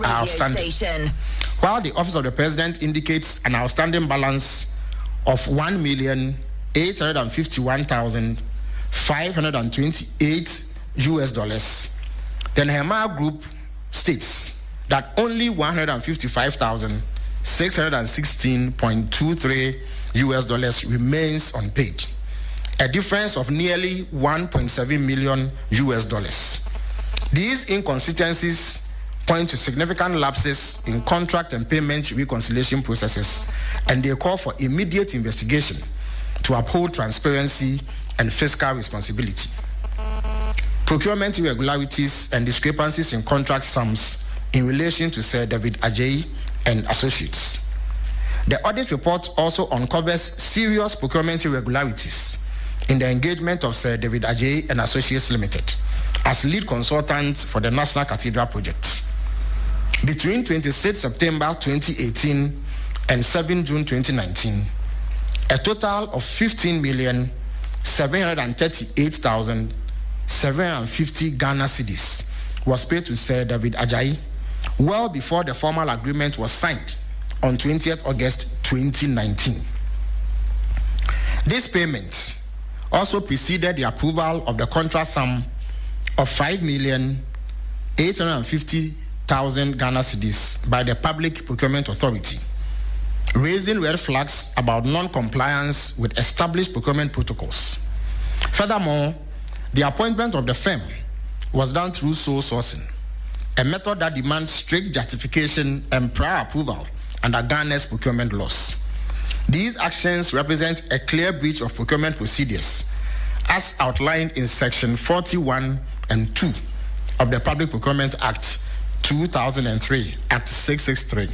are outstanding. While the Office of the President indicates an outstanding balance of $1,851,528 the Nehemiah Group states that only $155,616.23 remains unpaid, a difference of nearly $1.7 million. These inconsistencies point to significant lapses in contract and payment reconciliation processes, and they call for immediate investigation to uphold transparency and fiscal responsibility. Procurement irregularities and discrepancies in contract sums in relation to Sir David Ajayi and Associates. The audit report also uncovers serious procurement irregularities in the engagement of Sir David Ajayi and Associates Limited as lead consultant for the National Cathedral Project. Between 26 September 2018 and 7 June 2019, a total of 15,738,750 Ghana cedis was paid to Sir David Ajayi well before the formal agreement was signed on 20th August 2019. This payment also preceded the approval of the contract sum of 5,850,000 Ghana cedis by the Public Procurement Authority, raising red flags about non-compliance with established procurement protocols. Furthermore, the appointment of the firm was done through sole sourcing, a method that demands strict justification and prior approval under Ghana's procurement laws. These actions represent a clear breach of procurement procedures as outlined in Section 41 and 2 of the Public Procurement Act 2003, Act 663,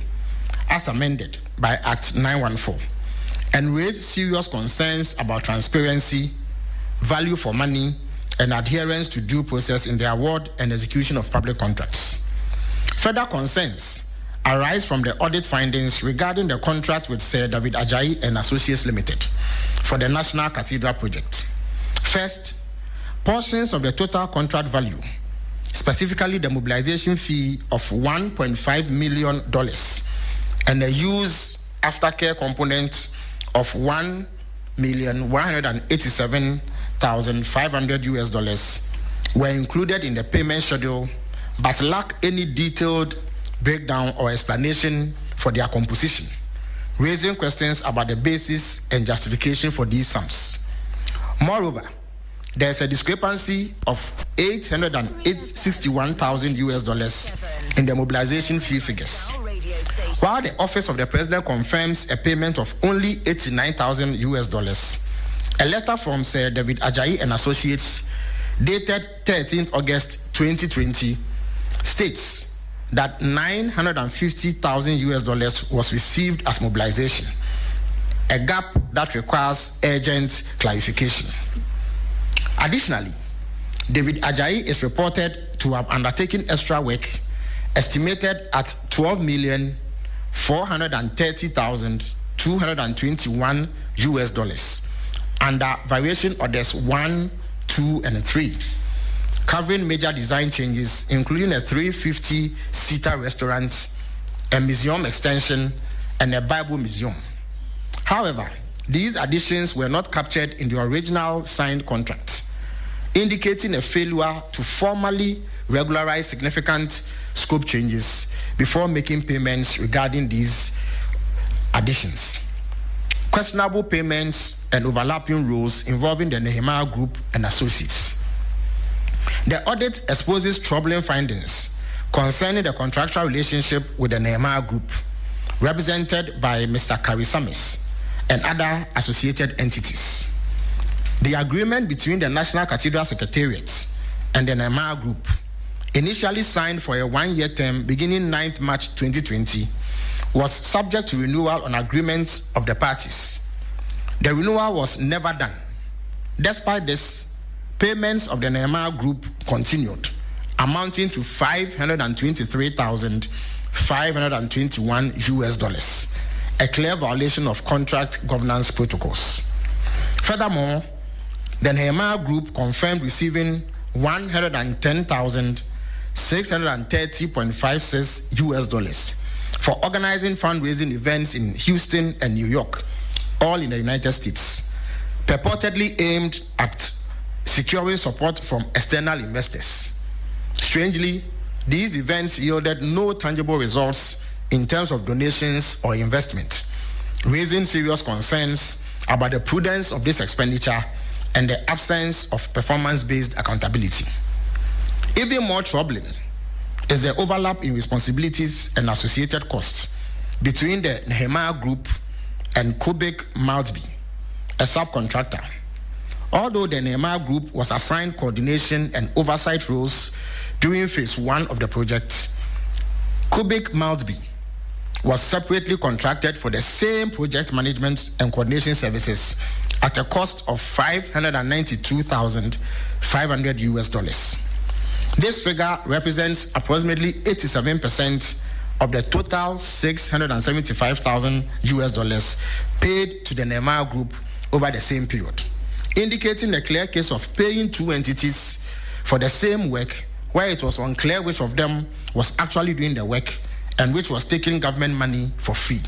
as amended by Act 914, and raise serious concerns about transparency, value for money, and adherence to due process in the award and execution of public contracts. Further concerns arise from the audit findings regarding the contract with Sir David Ajayi and Associates Limited for the National Cathedral Project. First, portions of the total contract value, specifically the mobilization fee of $1.5 million and a use aftercare component of $1,187,500 were included in the payment schedule, but lack any detailed breakdown or explanation for their composition, raising questions about the basis and justification for these sums. Moreover, there is a discrepancy of $861,000 in the mobilization fee figures. While the Office of the President confirms a payment of only $89,000, a letter from Sir David Ajayi and Associates dated 13th August 2020 states that $950,000 was received as mobilization, a gap that requires urgent clarification. Additionally, David Ajayi is reported to have undertaken extra work estimated at $12,430,221 under variation orders 1, 2, and 3, covering major design changes, including a 350-seater restaurant, a museum extension, and a Bible museum. However, these additions were not captured in the original signed contract, indicating a failure to formally regularize significant scope changes before making payments regarding these additions. Questionable payments and overlapping roles involving the Nehemiah Group and Associates. The audit exposes troubling findings concerning the contractual relationship with the Nehemiah Group, represented by Mr. Karisamis and other associated entities. The agreement between the National Cathedral Secretariat and the Nehemiah Group, initially signed for a one-year term beginning 9th March 2020, was subject to renewal on agreements of the parties. The renewal was never done. Despite this, payments of the Nehemiah Group continued, amounting to $523,521, a clear violation of contract governance protocols. Furthermore, the Nehemiah Group confirmed receiving $110,600 $630.56 US for organizing fundraising events in Houston and New York, all in the United States, purportedly aimed at securing support from external investors. Strangely, these events yielded no tangible results in terms of donations or investment, raising serious concerns about the prudence of this expenditure and the absence of performance-based accountability. Even more troubling is the overlap in responsibilities and associated costs between the Nehemiah Group and Kubik Maltby, a subcontractor. Although the Nehemiah Group was assigned coordination and oversight roles during phase 1 of the project, Kubik Maltby was separately contracted for the same project management and coordination services at a cost of $592,500 US. This figure represents approximately 87% of the total $675,000 US paid to the Nehemiah Group over the same period, indicating a clear case of paying two entities for the same work where it was unclear which of them was actually doing the work and which was taking government money for free.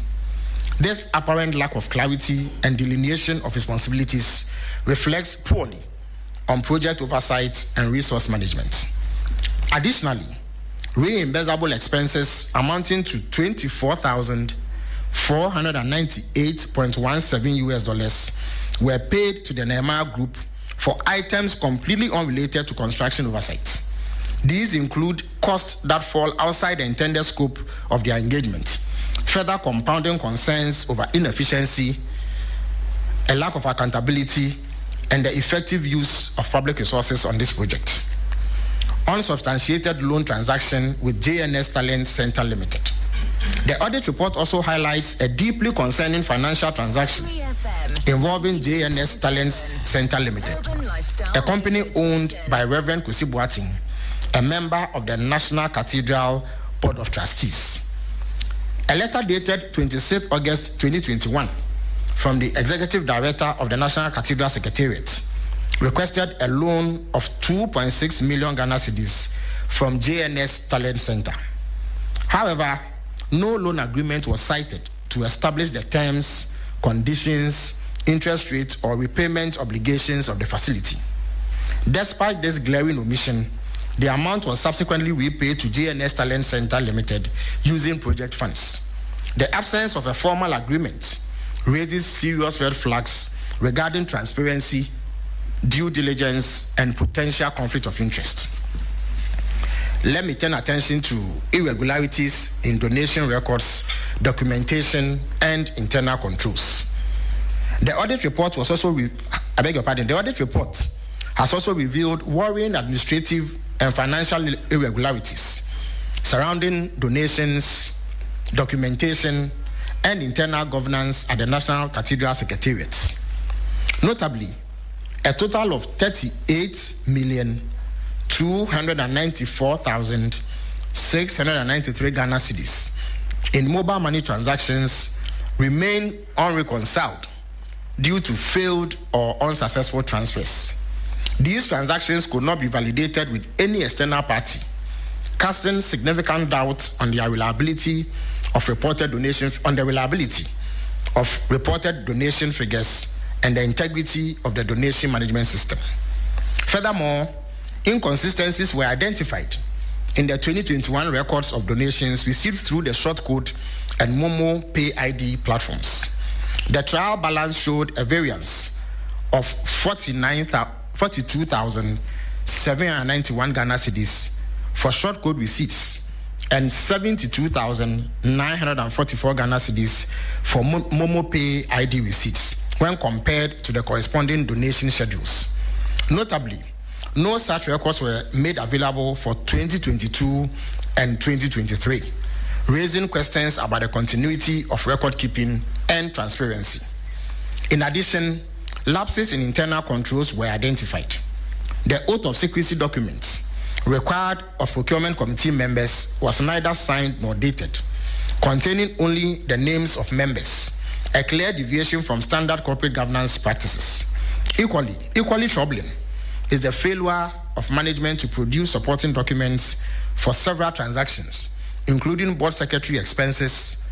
This apparent lack of clarity and delineation of responsibilities reflects poorly on project oversight and resource management. Additionally, reimbursable expenses amounting to $24,498.17 US were paid to the Nehemiah Group for items completely unrelated to construction oversight. These include costs that fall outside the intended scope of their engagement, further compounding concerns over inefficiency, a lack of accountability, and the effective use of public resources on this project. Unsubstantiated loan transaction with JNS Talent Center Limited. The audit report also highlights a deeply concerning financial transaction involving JNS Talent Center Limited, a company owned by Reverend Kusi Boateng, a member of the National Cathedral Board of Trustees. A letter dated 26 August 2021 from the Executive Director of the National Cathedral Secretariat requested a loan of 2.6 million Ghana cedis from JNS Talent Center. However, no loan agreement was cited to establish the terms, conditions, interest rates, or repayment obligations of the facility. Despite this glaring omission, the amount was subsequently repaid to JNS Talent Center Limited using project funds. The absence of a formal agreement raises serious red flags regarding transparency, due diligence, and potential conflict of interest. Let me turn attention to irregularities in donation records, documentation, and internal controls. The audit report was also, the audit report has also revealed worrying administrative and financial irregularities surrounding donations, documentation, and internal governance at the National Cathedral Secretariat. Notably, a total of 38,294,693 Ghana cedis in mobile money transactions remain unreconciled due to failed or unsuccessful transfers. These transactions could not be validated with any external party, casting significant doubts on the reliability of reported donation figures and the integrity of the donation management system. Furthermore, inconsistencies were identified in the 2021 records of donations received through the short code and Momo Pay ID platforms. The trial balance showed a variance of 42,791 Ghana cedis for short code receipts and 72,944 Ghana cedis for Momo Pay ID receipts when compared to the corresponding donation schedules. Notably, no such records were made available for 2022 and 2023, raising questions about the continuity of record keeping and transparency. In addition, lapses in internal controls were identified. The oath of secrecy documents required of procurement committee members was neither signed nor dated, containing only the names of members, a clear deviation from standard corporate governance practices. Equally troubling is the failure of management to produce supporting documents for several transactions, including board secretary expenses,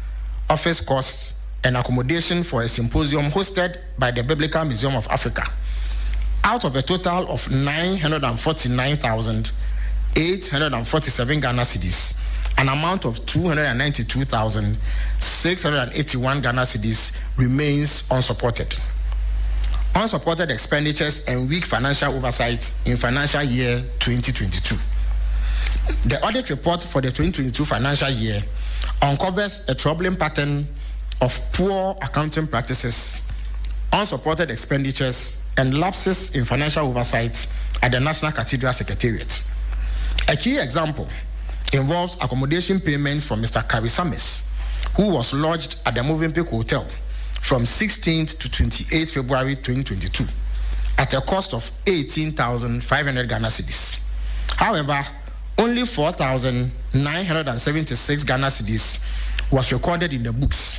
office costs, and accommodation for a symposium hosted by the Biblical Museum of Africa, out of a total of 949,847 Ghana cedis. An amount of 292,681 Ghana cedis remains unsupported. Unsupported expenditures and weak financial oversight in financial year 2022. The audit report for the 2022 financial year uncovers a troubling pattern of poor accounting practices, unsupported expenditures, and lapses in financial oversight at the National Cathedral Secretariat. A key example involves accommodation payments from Mr. Karisamis, who was lodged at the Movenpick Hotel from 16th to 28th February 2022 at a cost of 18,500 Ghana cedis. However, only 4,976 Ghana cedis was recorded in the books,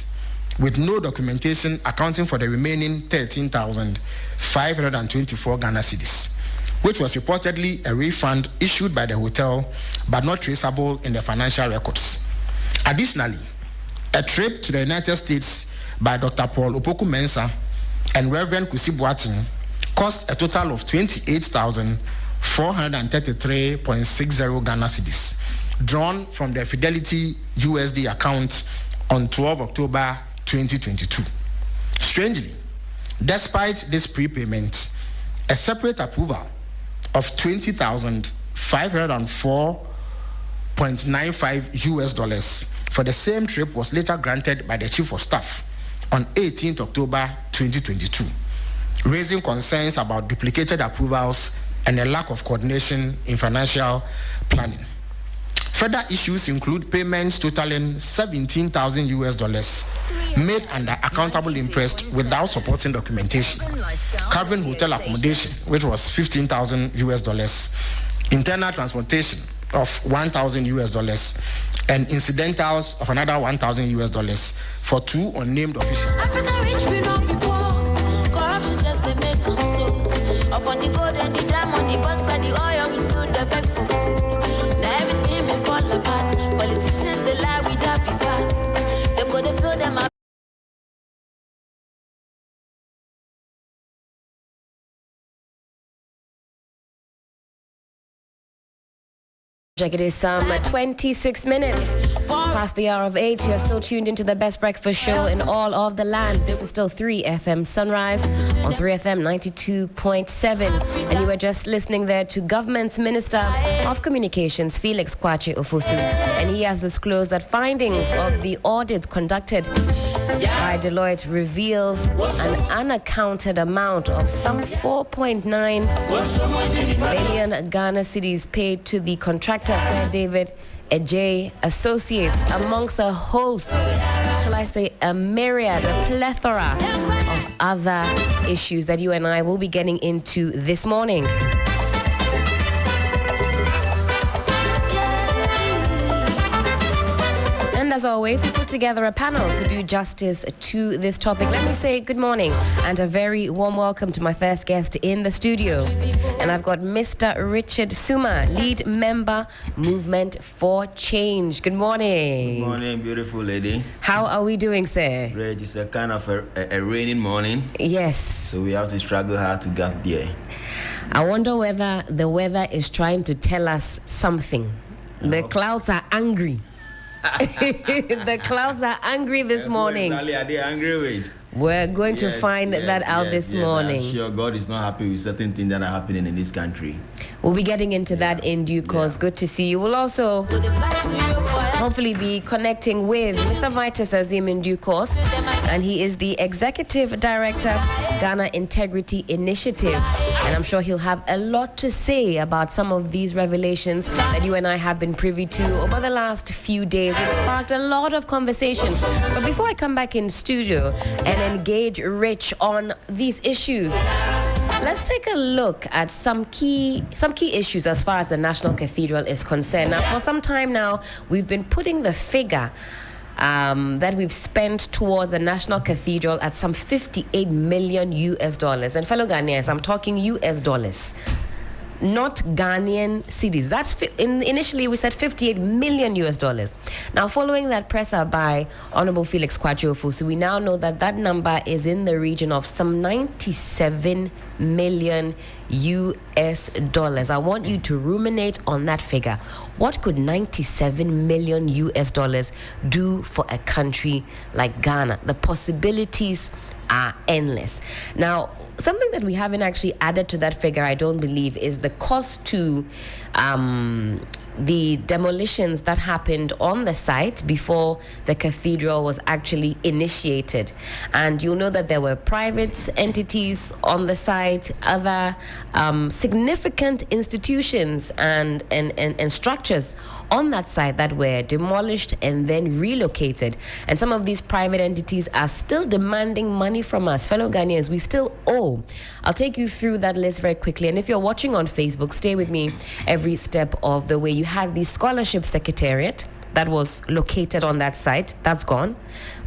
with no documentation accounting for the remaining 13,524 Ghana cedis, which was reportedly a refund issued by the hotel but not traceable in the financial records. Additionally, a trip to the United States by Dr. Paul Opoku Mensah and Reverend Kusi Boateng cost a total of 28,433.60 Ghana cedis, drawn from the Fidelity USD account on 12 October 2022. Strangely, despite this prepayment, a separate approval of $20,504.95 for the same trip was later granted by the Chief of Staff on 18th October 2022, raising concerns about duplicated approvals and a lack of coordination in financial planning. Further issues include payments totaling $17,000 made under accountable interest without supporting documentation, covering hotel accommodation, which was $15,000, internal transportation of $1,000, and incidentals of another $1,000 for two unnamed officials. Upon the gold and the diamond, the bucks and the oil, we stood the back for food. Now everything may fall apart. Politicians, they lie without be facts. They go to fill them up. It is 26 minutes past the hour of 8. You're still tuned into the best breakfast show in all of the land. This is still 3FM Sunrise on 3FM 92.7. And you were just listening there to Government's Minister of Communications, Felix Kwache Ofosu. And he has disclosed that findings of the audit conducted by Deloitte reveals an unaccounted amount of some 4.9 billion Ghana cedis paid to the contractor, Sir David Ejay Associates, amongst a host, shall I say, a myriad, a plethora of other issues that you and I will be getting into this morning. And as always, we put together a panel to do justice to this topic. Let me say good morning and a very warm welcome to my first guest in the studio. And I've got Mr. Richard Suma, lead member, Movement for Change. Good morning. Good morning, beautiful lady. How are we doing, sir? Great. It's a kind of a raining morning. Yes. So we have to struggle hard to get there. I wonder whether the weather is trying to tell us something. The clouds are angry. The clouds are angry this morning. Exactly, are they angry with? We're going to find that out this morning. I'm sure God is not happy with certain things that are happening in this country. We'll be getting into that in due course. Good to see you. We'll also hopefully be connecting with Mr. Vitus Azim in due course. And he is the Executive Director, Ghana Integrity Initiative. And I'm sure he'll have a lot to say about some of these revelations that you and I have been privy to over the last few days. It sparked a lot of conversation. But before I come back in studio and engage Rich on these issues, let's take a look at some key issues as far as the National Cathedral is concerned. Now, for some time now, we've been putting the figure that we've spent towards the National Cathedral at some $58 million US. And fellow Ghanaians, I'm talking US dollars. not Ghanaian cedis. That's initially we said $58 million. Now, following that presser by Honorable Felix Kwatiofosu, we now know that that number is in the region of some $97 million. I want you to ruminate on that figure. What could $97 million do for a country like Ghana? The possibilities are endless. Now, something that we haven't actually added to that figure, I don't believe, is the cost to the demolitions that happened on the site before the cathedral was actually initiated. And you'll know that there were private entities on the site, other significant institutions and structures on that site that were demolished and then relocated. And some of these private entities are still demanding money from us. Fellow Ghanaians, we still owe. I'll take you through that list very quickly. And if you're watching on Facebook, stay with me every step of the way. You had the Scholarship Secretariat that was located on that site. That's gone.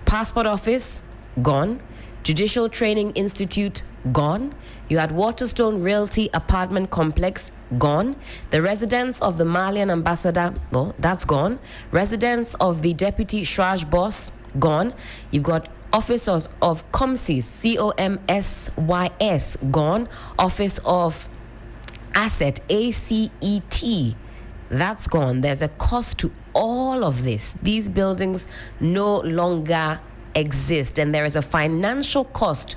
Passport Office, gone. Judicial Training Institute, gone. You had Waterstone Realty Apartment Complex, gone. The residence of the Malian ambassador, well, that's gone. Residence of the deputy Shraj boss, gone. You've got officers of COMSYS, COMSYS, gone. Office of Asset, ACET, that's gone. There's a cost to all of this. These buildings no longer exist, and there is a financial cost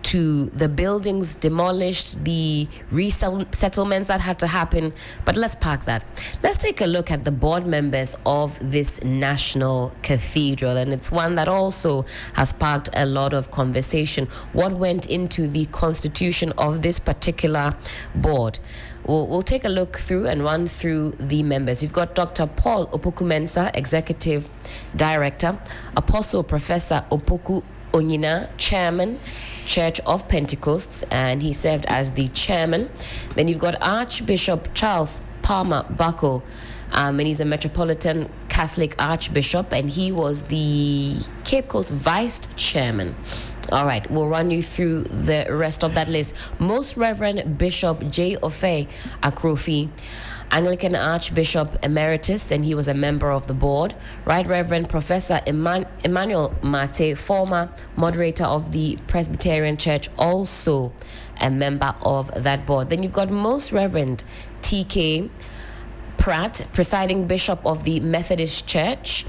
to the buildings demolished, the resettlements that had to happen. But let's park that. Let's take a look at the board members of this National Cathedral, and it's one that also has sparked a lot of conversation. What went into the constitution of this particular board? We'll take a look through and run through the members. You've got Dr. Paul Opoku-Mensah, Executive Director, Apostle Professor Opoku Onyina, Chairman, Church of Pentecosts, and he served as the chairman. Then you've got Archbishop Charles Palmer Bako, and he's a Metropolitan Catholic Archbishop, and he was the Cape Coast Vice Chairman. All right, we'll run you through the rest of that list. Most Reverend Bishop J. Ofe Akrofi, Anglican Archbishop Emeritus, and he was a member of the board. Right Reverend Professor Emmanuel Mate, former moderator of the Presbyterian Church, also a member of that board. Then you've got Most Reverend T.K. Pratt, presiding bishop of the Methodist Church,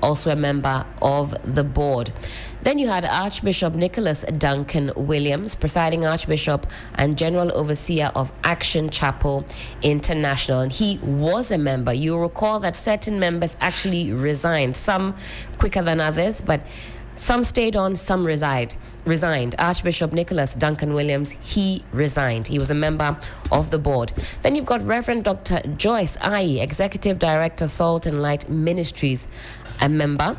also a member of the board. Then you had Archbishop Nicholas Duncan Williams, presiding Archbishop and General Overseer of Action Chapel International, and he was a member. You'll recall that certain members actually resigned, some quicker than others, but some stayed on, some resigned. Archbishop Nicholas Duncan Williams, he resigned. He was a member of the board. Then you've got Reverend Dr. Joyce Aye, Executive Director, Salt and Light Ministries, a member.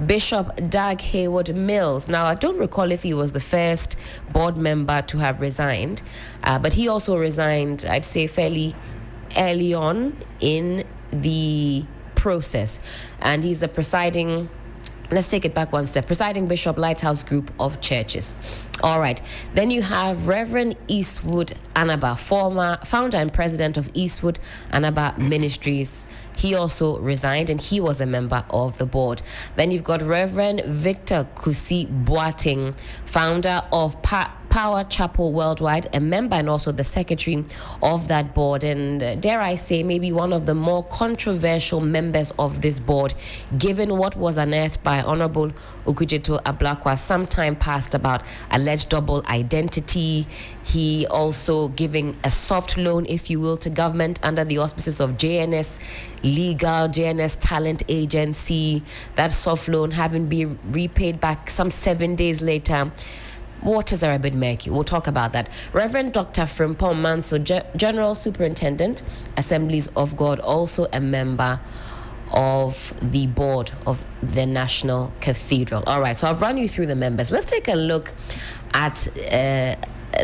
Bishop Doug Haywood Mills. Now, I don't recall if he was the first board member to have resigned, but he also resigned, I'd say, fairly early on in the process. And he's the presiding, let's take it back one step, presiding Bishop, Lighthouse Group of Churches. All right. Then you have Reverend Eastwood Anaba, former founder and president of Eastwood Anaba Ministries. He also resigned, and he was a member of the board. Then you've got Reverend Victor Kusi Boateng, founder of Power Chapel Worldwide, a member and also the secretary of that board, and dare I say, maybe one of the more controversial members of this board, given what was unearthed by Honorable Okujeto Ablakwa some time past about alleged double identity. He also giving a soft loan, if you will, to government under the auspices of JNS Legal, JNS Talent Agency. That soft loan having been repaid back some 7 days later. Waters are a bit murky. We'll talk about that. Reverend Dr. Frimpong Manso, General Superintendent, Assemblies of God, also a member of the board of the National Cathedral. All right, so I've run you through the members. Let's take a look at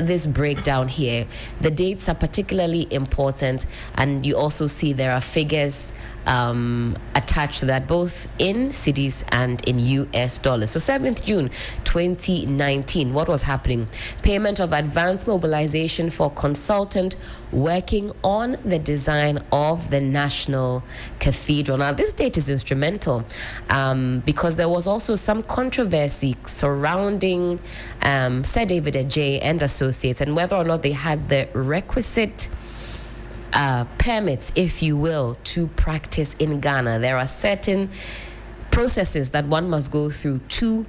this breakdown here. The dates are particularly important, and you also see there are figures attached to that, both in cedis and in US dollars. So 7th June 2019, what was happening? Payment of advance mobilization for consultant working on the design of the National Cathedral. Now, this date is instrumental because there was also some controversy surrounding Sir David Ajay and Associates and whether or not they had the requisite permits, if you will, to practice in Ghana. There are certain processes that one must go through to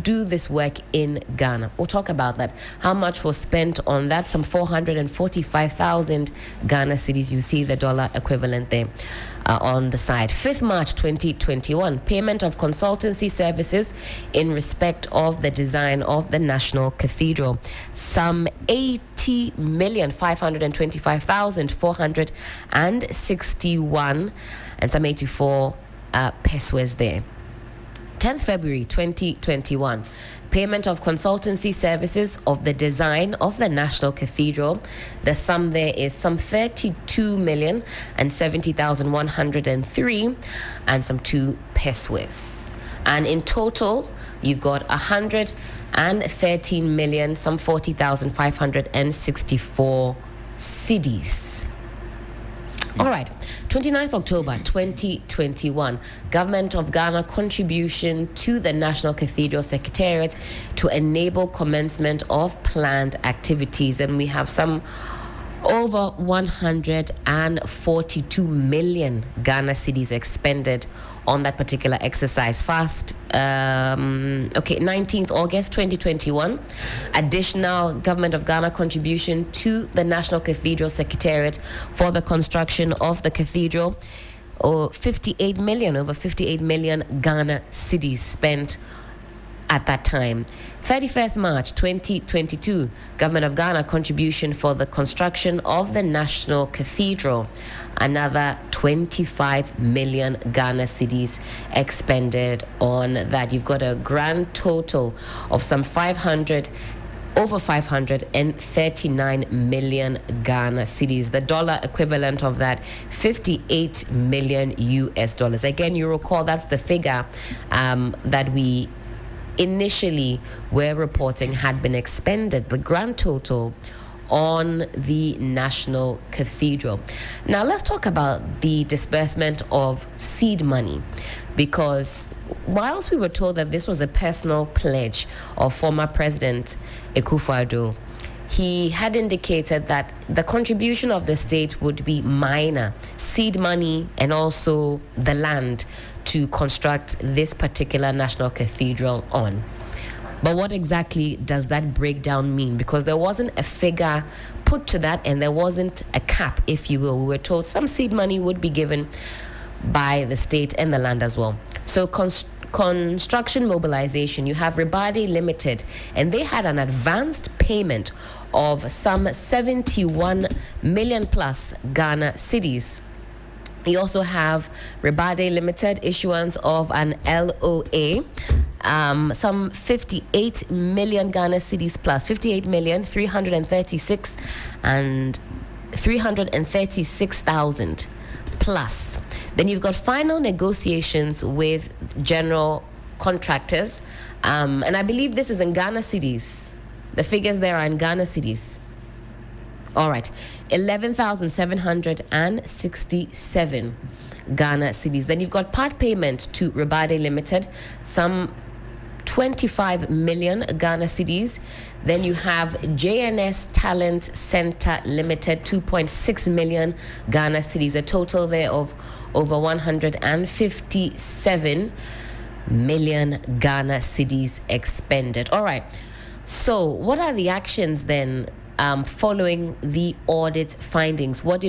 do this work in Ghana. We'll talk about that. How much was spent on that? Some 445,000 Ghana cedis. You see the dollar equivalent there on the side. 5th March 2021, payment of consultancy services in respect of the design of the National Cathedral. Some 80,525,461 and some 84 pesos there. 10th February 2021, payment of consultancy services of the design of the National Cathedral. The sum there is some 32,070,103 and some 2 pesos. And in total, you've got 113 million, some 40,564 cedis. All right, 29th October 2021, Government of Ghana contribution to the National Cathedral Secretariat to enable commencement of planned activities. And we have some over 142 million Ghana cedis expended on that particular exercise. 19th August 2021, additional Government of Ghana contribution to the National Cathedral Secretariat for the construction of the cathedral. Over 58 million Ghana cedis spent at that time. 31st March 2022, Government of Ghana contribution for the construction of the National Cathedral. Another 25 million Ghana cedis expended on that. You've got a grand total of some 539 million Ghana cedis. The dollar equivalent of that, 58 million US dollars. Again, you recall that's the figure that we initially were reporting had been expended, the grand total on the National Cathedral. Now let's talk about the disbursement of seed money, because whilst we were told that this was a personal pledge of former President Akufo-Addo, he had indicated that the contribution of the state would be minor, seed money and also the land to construct this particular National Cathedral on. But what exactly does that breakdown mean? Because there wasn't a figure put to that and there wasn't a cap, if you will. We were told some seed money would be given by the state and the land as well. So construction mobilization, you have Ribadi Limited, and they had an advanced payment of some 71 million plus Ghana cedis. You also have Ribadi Limited issuance of an LOA, some 58 million Ghana cedis plus, 58 million 336 and 336,000 plus. Then you've got final negotiations with general contractors, and I believe this is in Ghana cedis. The figures there are in Ghana cedis. All right, 11,767 Ghana cedis. Then you've got part payment to Ribadi Limited, some 25 million Ghana cedis. Then you have JNS Talent Center Limited, 2.6 million Ghana cedis. A total there of over 157 million Ghana cedis expended. All right. So what are the actions then following the audit findings? What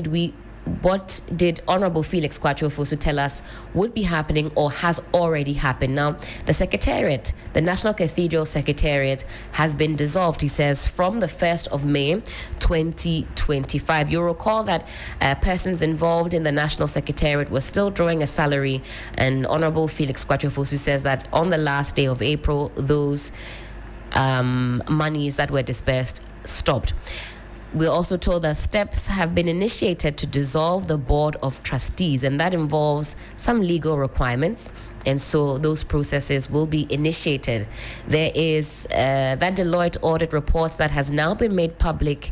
did Honorable Felix Kwatro-Fosu tell us would be happening or has already happened? Now, the Secretariat, the National Cathedral Secretariat, has been dissolved, he says, from the 1st of May 2025. You'll recall that persons involved in the National Secretariat were still drawing a salary, and Honorable Felix Kwatro-Fosu says that on the last day of April, those monies that were dispersed stopped. We're also told that steps have been initiated to dissolve the board of trustees, and that involves some legal requirements. And so those processes will be initiated. There is that Deloitte audit report that has now been made public,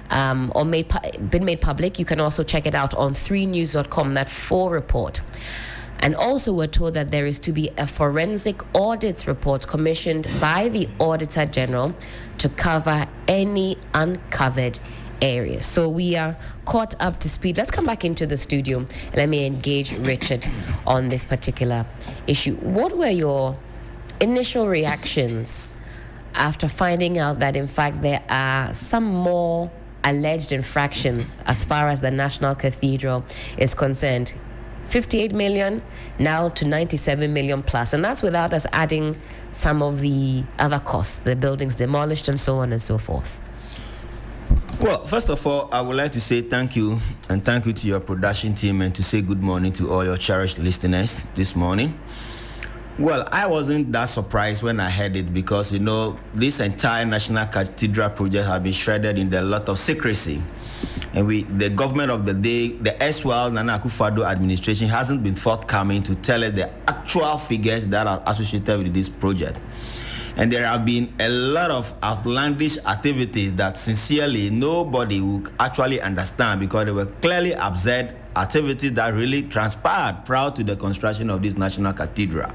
been made public. You can also check it out on 3news.com, that full report. And also we're told that there is to be a forensic audits report commissioned by the Auditor General to cover any uncovered areas. So we are caught up to speed. Let's come back into the studio and let me engage Richard on this particular issue. What were your initial reactions after finding out that in fact there are some more alleged infractions as far as the National Cathedral is concerned? 58 million now to 97 million plus, and that's without us adding some of the other costs, the buildings demolished and so on and so forth. Well, first of all, I would like to say thank you, and thank you to your production team, and to say good morning to all your cherished listeners this morning. Well, I wasn't that surprised when I heard it, because, you know, this entire National Cathedral Project has been shredded in a lot of secrecy. And the government of the day, the erstwhile Nana Akufo-Addo administration, hasn't been forthcoming to tell us the actual figures that are associated with this project. And there have been a lot of outlandish activities that sincerely nobody would actually understand, because they were clearly absurd activities that really transpired prior to the construction of this National Cathedral.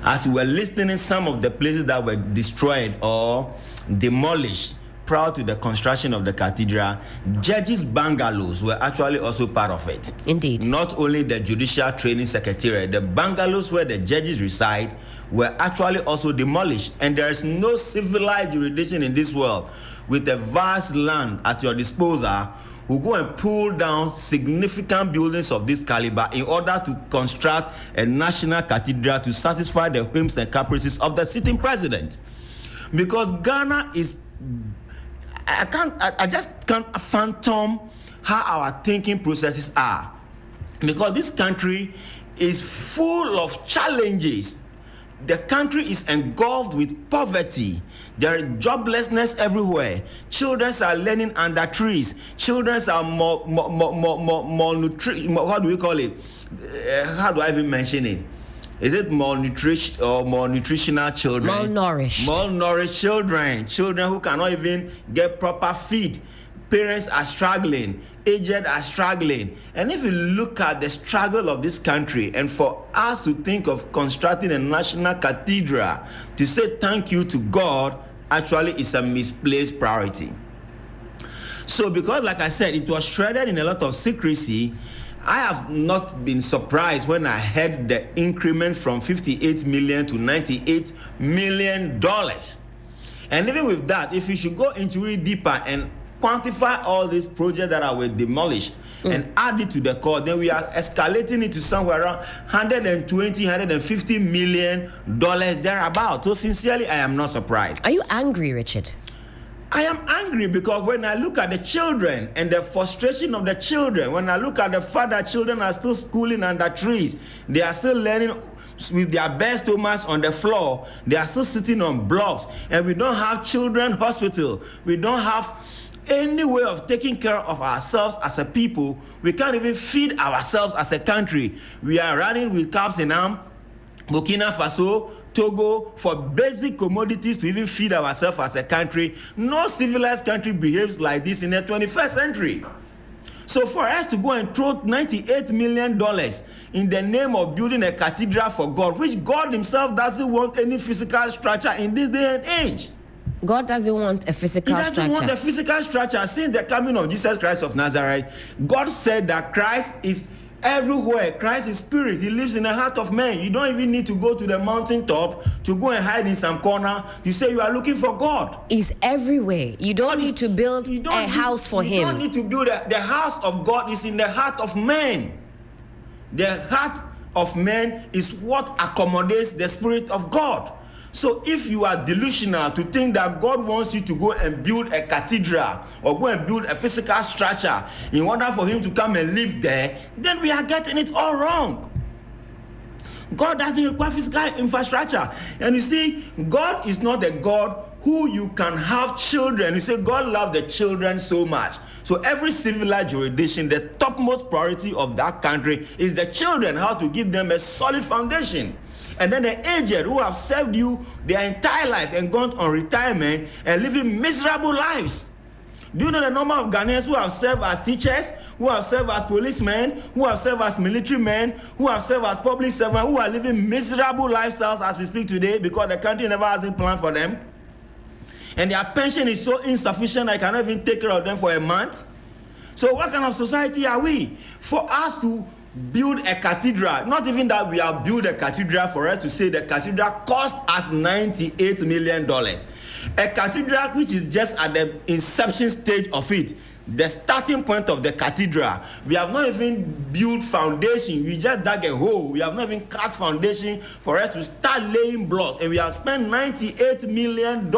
As we were listening, some of the places that were destroyed or demolished prior to the construction of the cathedral, judges' bungalows were actually also part of it. Indeed. Not only the Judicial Training Secretariat, the bungalows where the judges reside were actually also demolished. And there is no civilized jurisdiction in this world with a vast land at your disposal who go and pull down significant buildings of this caliber in order to construct a national cathedral to satisfy the whims and caprices of the sitting president. Because Ghana is, I just can't fathom how our thinking processes are. Because this country is full of challenges. The country is engulfed with poverty. There is joblessness everywhere. Children are learning under trees. Children are malnutrition. How do we call it? How do I even mention it? Is it malnutrition or malnutritional children? Malnourished. Malnourished children. Children who cannot even get proper feed. Parents are struggling. Aged are struggling. And if you look at the struggle of this country, and for us to think of constructing a national cathedral to say thank you to God, actually is a misplaced priority. So because, like I said, it was shredded in a lot of secrecy, I have not been surprised when I heard the increment from $58 million to $98 million. And even with that, if you should go into it deeper and quantify all these projects that were demolished and add it to the cost, then we are escalating it to somewhere around $150 million thereabout. So sincerely, I am not surprised. Are you angry, Richard? I am angry because when I look at the children and the frustration of the children, when I look at the fact that children are still schooling under trees, they are still learning with their bare stomachs on the floor, they are still sitting on blocks, and we don't have children hospital, we don't have any way of taking care of ourselves as a people. We can't even feed ourselves as a country. We are running with caps in arm, Burkina Faso, Togo, for basic commodities to even feed ourselves as a country. No civilized country behaves like this in the 21st century. So for us to go and throw $98 million in the name of building a cathedral for God, which God himself doesn't want any physical structure in this day and age. God doesn't want a physical structure. He doesn't want a physical structure. Since the coming of Jesus Christ of Nazareth, God said that Christ is everywhere. Christ is spirit. He lives in the heart of man. You don't even need to go to the mountaintop to go and hide in some corner to say you are looking for God. He's everywhere. You don't need to build a house for him. You don't need to build the house of God is in the heart of man. The heart of man is what accommodates the spirit of God. So if you are delusional to think that God wants you to go and build a cathedral or go and build a physical structure in order for him to come and live there, then we are getting it all wrong. God doesn't require physical infrastructure. And you see, God is not a God who you can have children. You say God loved the children so much. So every civilized jurisdiction, the topmost priority of that country is the children, how to give them a solid foundation. And then the aged who have served you their entire life and gone on retirement and living miserable lives. Do you know the number of Ghanaians who have served as teachers, who have served as policemen, who have served as military men, who have served as public servants, who are living miserable lifestyles as we speak today because the country never has a plan for them? And their pension is so insufficient I cannot even take care of them for a month. So what kind of society are we? For us to build a cathedral, not even that we have built a cathedral, for us to say the cathedral cost us $98 million. A cathedral which is just at the inception stage of it, the starting point of the cathedral. We have not even built foundation. We just dug a hole. We have not even cast foundation for us to start laying blocks. And we have spent $98 million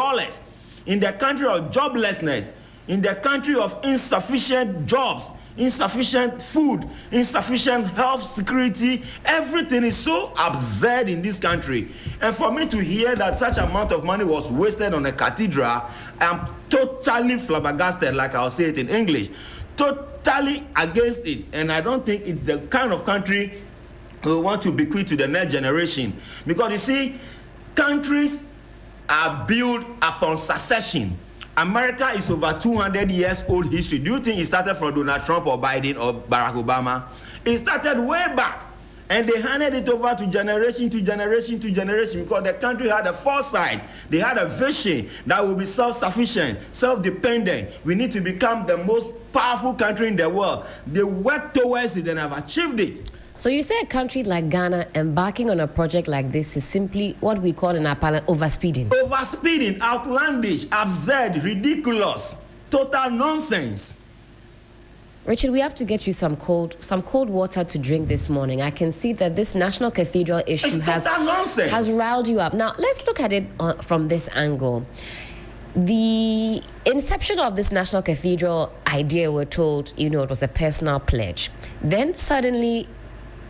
in the country of joblessness, in the country of insufficient jobs, insufficient food, insufficient health security. Everything is so absurd in this country. And for me to hear that such amount of money was wasted on a cathedral, I'm totally flabbergasted, like I'll say it in English. Totally against it. And I don't think it's the kind of country we want to bequeath to the next generation. Because you see, countries are built upon succession. America is over 200 years old history. Do you think it started from Donald Trump or Biden or Barack Obama? It started way back. And they handed it over to generation to generation to generation because the country had a foresight. They had a vision that will be self-sufficient, self-dependent. We need to become the most powerful country in the world. They worked towards it and have achieved it. So you say a country like Ghana embarking on a project like this is simply what we call in our parlance overspeeding. Overspeeding, outlandish, absurd, ridiculous, total nonsense. Richard, we have to get you some cold water to drink this morning. I can see that this National Cathedral issue has riled you up. Now, let's look at it from this angle. The inception of this National Cathedral idea, we're told, it was a personal pledge. Then suddenly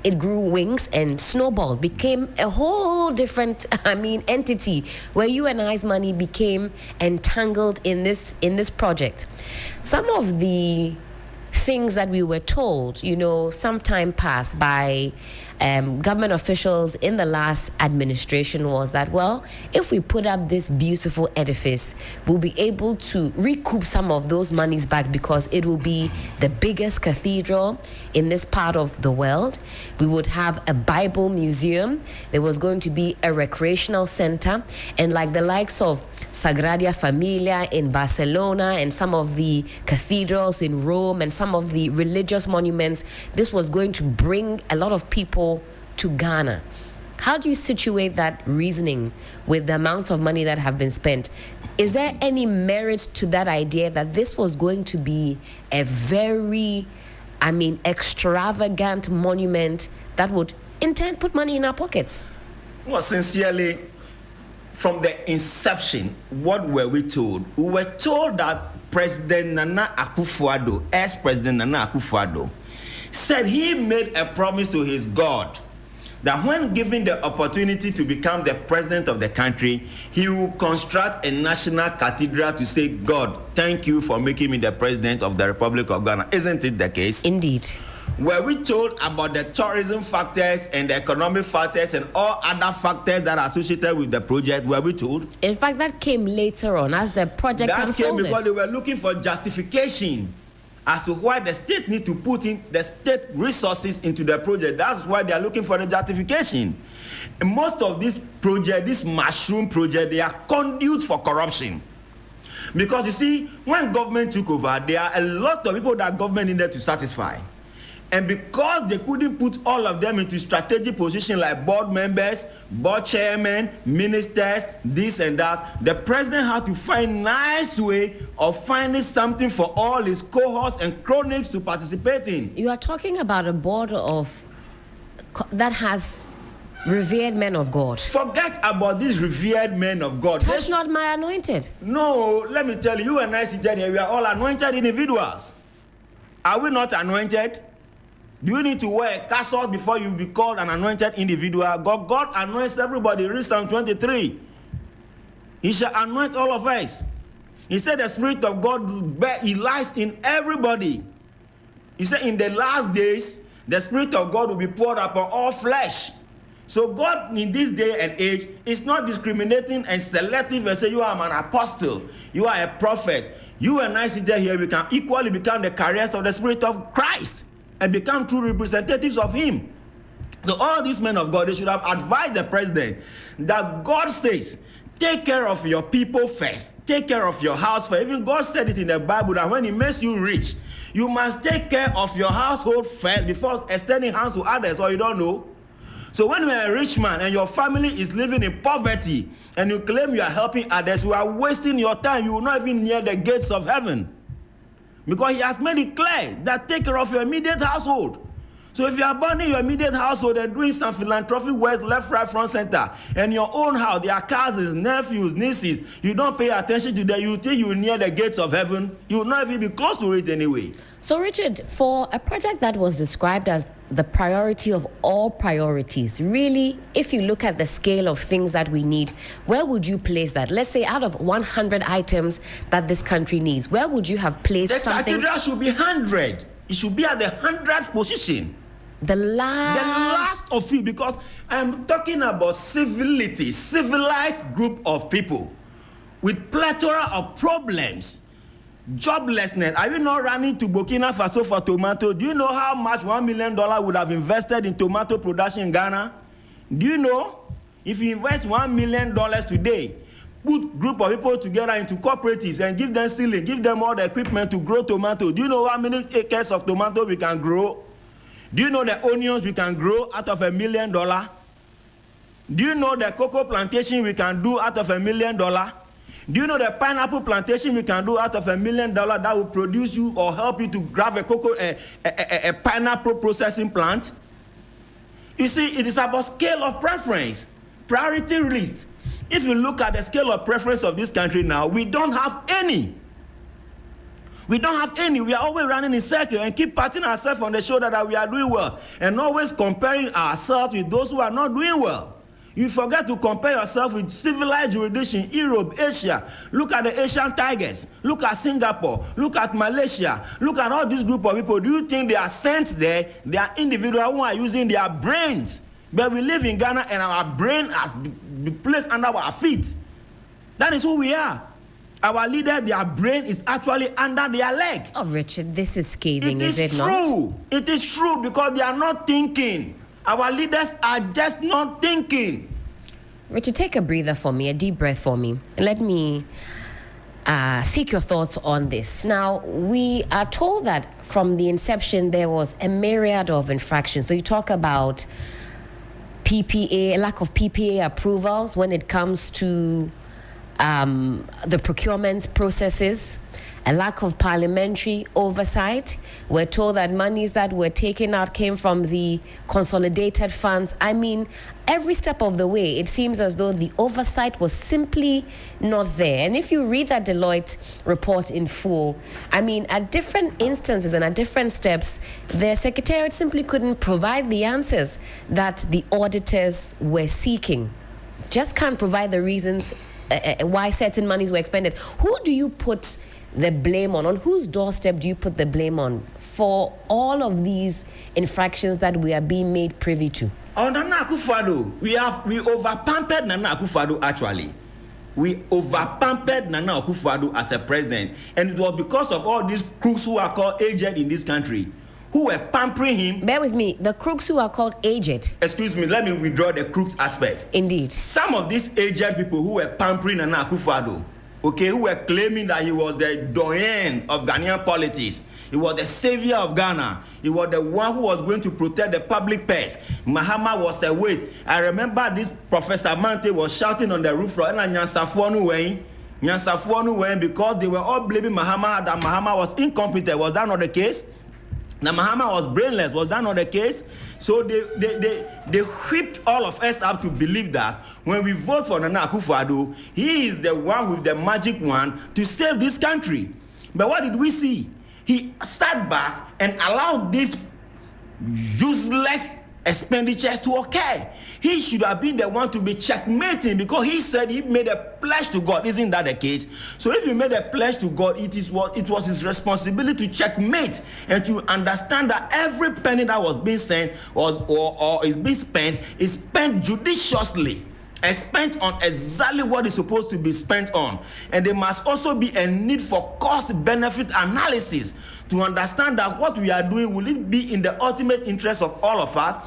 it grew wings and snowballed, became a whole different, entity where you and I's money became entangled in this project. Some of the things that we were told, some time passed by government officials in the last administration was that, well, if we put up this beautiful edifice, we'll be able to recoup some of those monies back because it will be the biggest cathedral in this part of the world. We would have a Bible museum. There was going to be a recreational center, and like the likes of Sagrada Familia in Barcelona and some of the cathedrals in Rome and some of the religious monuments, this was going to bring a lot of people to Ghana. How do you situate that reasoning with the amounts of money that have been spent? Is there any merit to that idea that this was going to be a very, extravagant monument that would intend put money in our pockets? Well, sincerely, from the inception, what were we told? We were told that President Nana Akufo-Addo, ex-President Nana Akufo-Addo, said he made a promise to his God that when given the opportunity to become the president of the country, he will construct a national cathedral to say, God, thank you for making me the president of the Republic of Ghana. Isn't it the case? Indeed. Were we told about the tourism factors and the economic factors and all other factors that are associated with the project? Were we told? In fact, that came later on as the project unfolded. That came because they were looking for justification as to why the state need to put in the state resources into the project. That's why they are looking for the justification. And most of these projects, this mushroom project, they are conduits for corruption. Because you see, when government took over, there are a lot of people that government needed to satisfy. And because they couldn't put all of them into strategic positions like board members, board chairmen, ministers, this and that, the president had to find a nice way of finding something for all his cohorts and cronies to participate in. You are talking about a board that has revered men of God. Forget about these revered men of God. Touch not my anointed. No, let me tell you, you and I sit here, we are all anointed individuals. Are we not anointed? Do you need to wear a cassock before you be called an anointed individual? God anoints everybody. Read Psalm 23. He shall anoint all of us. He said the Spirit of God, he lies in everybody. He said in the last days, the Spirit of God will be poured upon all flesh. So God in this day and age is not discriminating and selective and say you are an apostle, you are a prophet. You and I sit here, we can equally become the carriers of the Spirit of Christ and become true representatives of him. So all these men of God, they should have advised the president that God says, take care of your people first. Take care of your house first. Even God said it in the Bible that when he makes you rich, you must take care of your household first before extending hands to others, or you don't know. So when you are a rich man and your family is living in poverty and you claim you are helping others, you are wasting your time. You will not even near the gates of heaven. Because he has made it clear that take care of your immediate household. So if you are abandoning your immediate household and doing some philanthropic work left, right, front, center, and your own house, their cousins, nephews, nieces, you don't pay attention to them, you think you will near the gates of heaven, you will not even be close to it anyway. So Richard, for a project that was described as the priority of all priorities, really, if you look at the scale of things that we need, where would you place that? Let's say out of 100 items that this country needs, where would you have placed something? The cathedral should be 100. It should be at the 100th position. The last of it, because I'm talking about civility, civilized group of people with plethora of problems. Joblessness. Are you not running to Burkina Faso for tomato? Do you know how much $1 million would have invested in tomato production in Ghana? Do you know? If you invest $1 million today, put group of people together into cooperatives and give them seedling, give them all the equipment to grow tomato. Do you know how many acres of tomato we can grow? Do you know the onions we can grow out of $1 million? Do you know the cocoa plantation we can do out of $1 million? Do you know the pineapple plantation we can do out of $1 million that will produce you or help you to grab a pineapple processing plant? You see, it is about scale of preference, priority list. If you look at the scale of preference of this country now, we don't have any. We don't have any. We are always running in circle and keep patting ourselves on the shoulder that we are doing well and always comparing ourselves with those who are not doing well. You forget to compare yourself with civilized jurisdiction, Europe, Asia. Look at the Asian tigers. Look at Singapore. Look at Malaysia. Look at all this group of people. Do you think they are sent there? They are individuals who are using their brains. But we live in Ghana and our brain has been placed under our feet. That is who we are. Our leader, their brain is actually under their leg. Oh, Richard, this is scathing, is it not? It is true because they are not thinking. Our leaders are just not thinking. Richard, take a breather for me, a deep breath for me. Let me seek your thoughts on this. Now, we are told that from the inception there was a myriad of infractions. So you talk about PPA, lack of PPA approvals when it comes to the procurement processes, a lack of parliamentary oversight. We're told that monies that were taken out came from the consolidated funds. I mean, every step of the way, it seems as though the oversight was simply not there. And if you read that Deloitte report in full, I mean, at different instances and at different steps, the Secretariat simply couldn't provide the answers that the auditors were seeking. Just can't provide the reasons why certain monies were expended. Who do you put the blame on? On whose doorstep do you put the blame on for all of these infractions that we are being made privy to? Oh, Nana Akufo-Addo, we over-pampered Nana Akufo-Addo actually. We over-pampered Nana Akufo-Addo as a president. And it was because of all these crooks who are called aged in this country, who were pampering him. Bear with me, the crooks who are called aged. Excuse me, let me withdraw the crooks aspect. Indeed. Some of these aged people who were pampering Nana Akufo-Addo, okay, who were claiming that he was the doyen of Ghanaian politics. He was the savior of Ghana. He was the one who was going to protect the public purse. Mahama was a waste. I remember this Professor Mante was shouting on the roof floor, and Nyansafuanu went because they were all blaming Mahama that Mahama was incompetent. Was that not the case? Now Mahama was brainless. Was that not the case? So they whipped all of us up to believe that when we vote for Nana Akufo-Addo, he is the one with the magic wand to save this country. But what did we see? He sat back and allowed these useless expenditures to occur. He should have been the one to be checkmating, because he said he made a pledge to God. Isn't that the case? So if he made a pledge to God, it was his responsibility to checkmate and to understand that every penny that was being sent or is being spent is spent judiciously and spent on exactly what is supposed to be spent on. And there must also be a need for cost-benefit analysis to understand that what we are doing, will it be in the ultimate interest of all of us,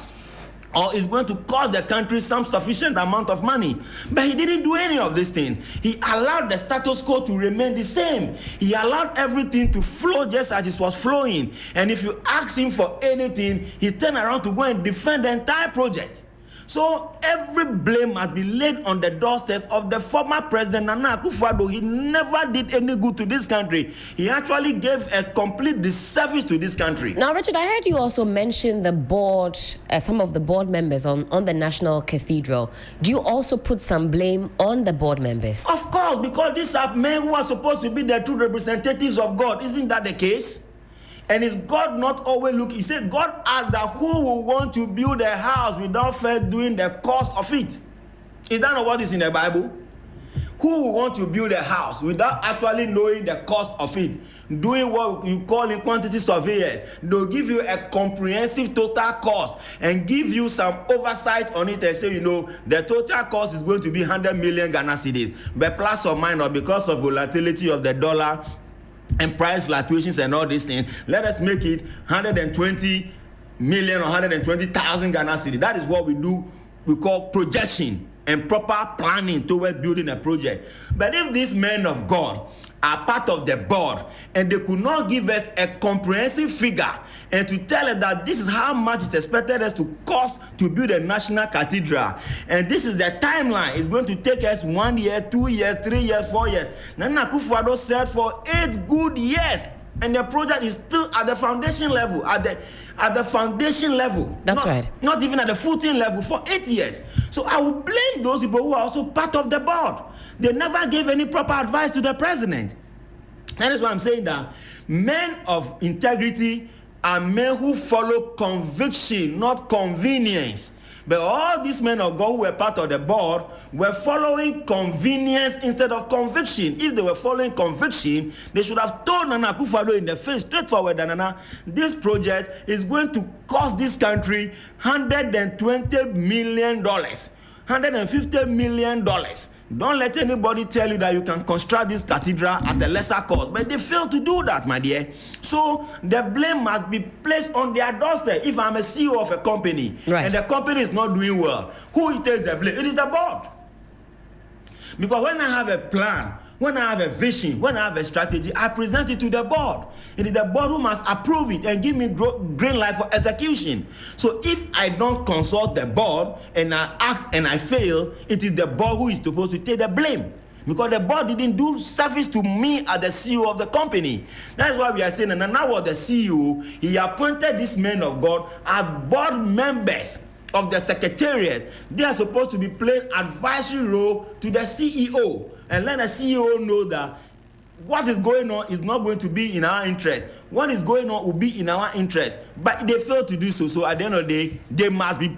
or is going to cost the country some sufficient amount of money. But he didn't do any of these things. He allowed the status quo to remain the same. He allowed everything to flow just as it was flowing. And if you ask him for anything, he turned around to go and defend the entire project. So every blame must be laid on the doorstep of the former president, Nana Akufo-Addo. He never did any good to this country. He actually gave a complete disservice to this country. Now, Richard, I heard you also mention the board, some of the board members on the National Cathedral. Do you also put some blame on the board members? Of course, because these are men who are supposed to be the true representatives of God. Isn't that the case? And is God not always looking? He said, God asked that who will want to build a house without first doing the cost of it? Is that not what is in the Bible? Who will want to build a house without actually knowing the cost of it? Doing what you call in quantity surveyors. They'll give you a comprehensive total cost and give you some oversight on it and say, the total cost is going to be 100 million Ghana cedis. But plus or minus, because of volatility of the dollar and price fluctuations and all these things, let us make it 120 million or 120,000 Ghana cedis. That is what we do. We call projection and proper planning toward building a project. But if these men of God are part of the board and they could not give us a comprehensive figure and to tell us that this is how much it expected us to cost to build a national cathedral, and this is the timeline, it's going to take us 1 year, 2 years, 3 years, 4 years. Nana Akufo-Addo said for 8 good years, and the project is still at the foundation level, at the foundation level. That's right. Not even at the footing level for 8 years. So I will blame those people who are also part of the board. They never gave any proper advice to the president. That is why I'm saying that men of integrity are men who follow conviction, not convenience. But all these men of God who were part of the board were following convenience instead of conviction. If they were following conviction, they should have told Nana Akufo-Addo in the face, straightforward, Nana, this project is going to cost this country $120 million, $150 million. Don't let anybody tell you that you can construct this cathedral at a lesser cost. But they failed to do that, my dear. So the blame must be placed on their doorstep. If I'm a CEO of a company, right, and the company is not doing well, who takes the blame? It is the board. Because when I have a plan, when I have a vision, when I have a strategy, I present it to the board. It is the board who must approve it and give me green light for execution. So if I don't consult the board and I act and I fail, it is the board who is supposed to take the blame. Because the board didn't do service to me as the CEO of the company. That is why we are saying, and now was the CEO, he appointed these men of God as board members of the secretariat. They are supposed to be playing advisory role to the CEO and let the CEO know that what is going on is not going to be in our interest. What is going on will be in our interest. But they failed to do so. So at the end of the day, they must be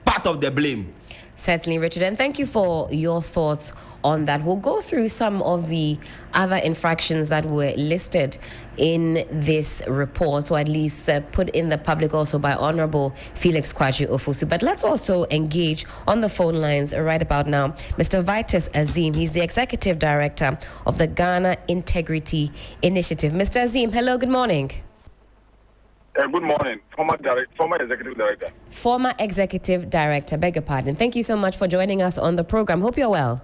part of the blame. Certainly, Richard, and thank you for your thoughts on that. We'll go through some of the other infractions that were listed in this report, or at least put in the public also by Honorable Felix Kwaju Ofosu. But let's also engage on the phone lines right about now Mr. Vitus Azim. He's the Executive Director of the Ghana Integrity Initiative. Mr. Azim, hello, good morning. Good morning, former Executive Director. Former Executive Director, beg your pardon. Thank you so much for joining us on the program. Hope you're well.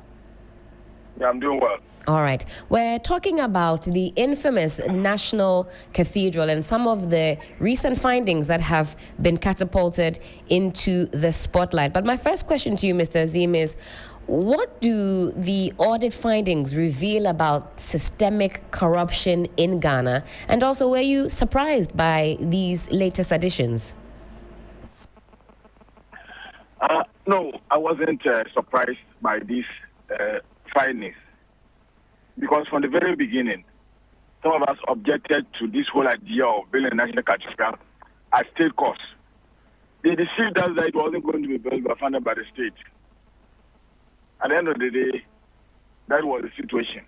Yeah, I'm doing well. All right. We're talking about the infamous National Cathedral and some of the recent findings that have been catapulted into the spotlight. But my first question to you, Mr. Azim, is what do the audit findings reveal about systemic corruption in Ghana? And also, were you surprised by these latest additions? No, I wasn't surprised by these findings. Because from the very beginning, some of us objected to this whole idea of building a national cathedral at state cost. They deceived us that it wasn't going to be built but funded by the state. At the end of the day, that was the situation.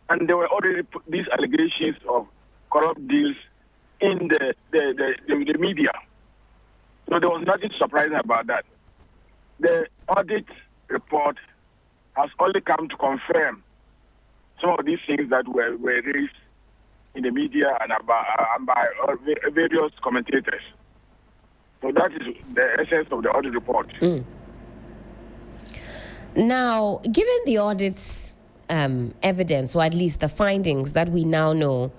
And there were already these allegations of corrupt deals in the media. So there was nothing surprising about that. The audit report has only come to confirm some of these things that were raised in the media and by various commentators. So that is the essence of the audit report. Now, given the audit's evidence, or at least the findings that we now know,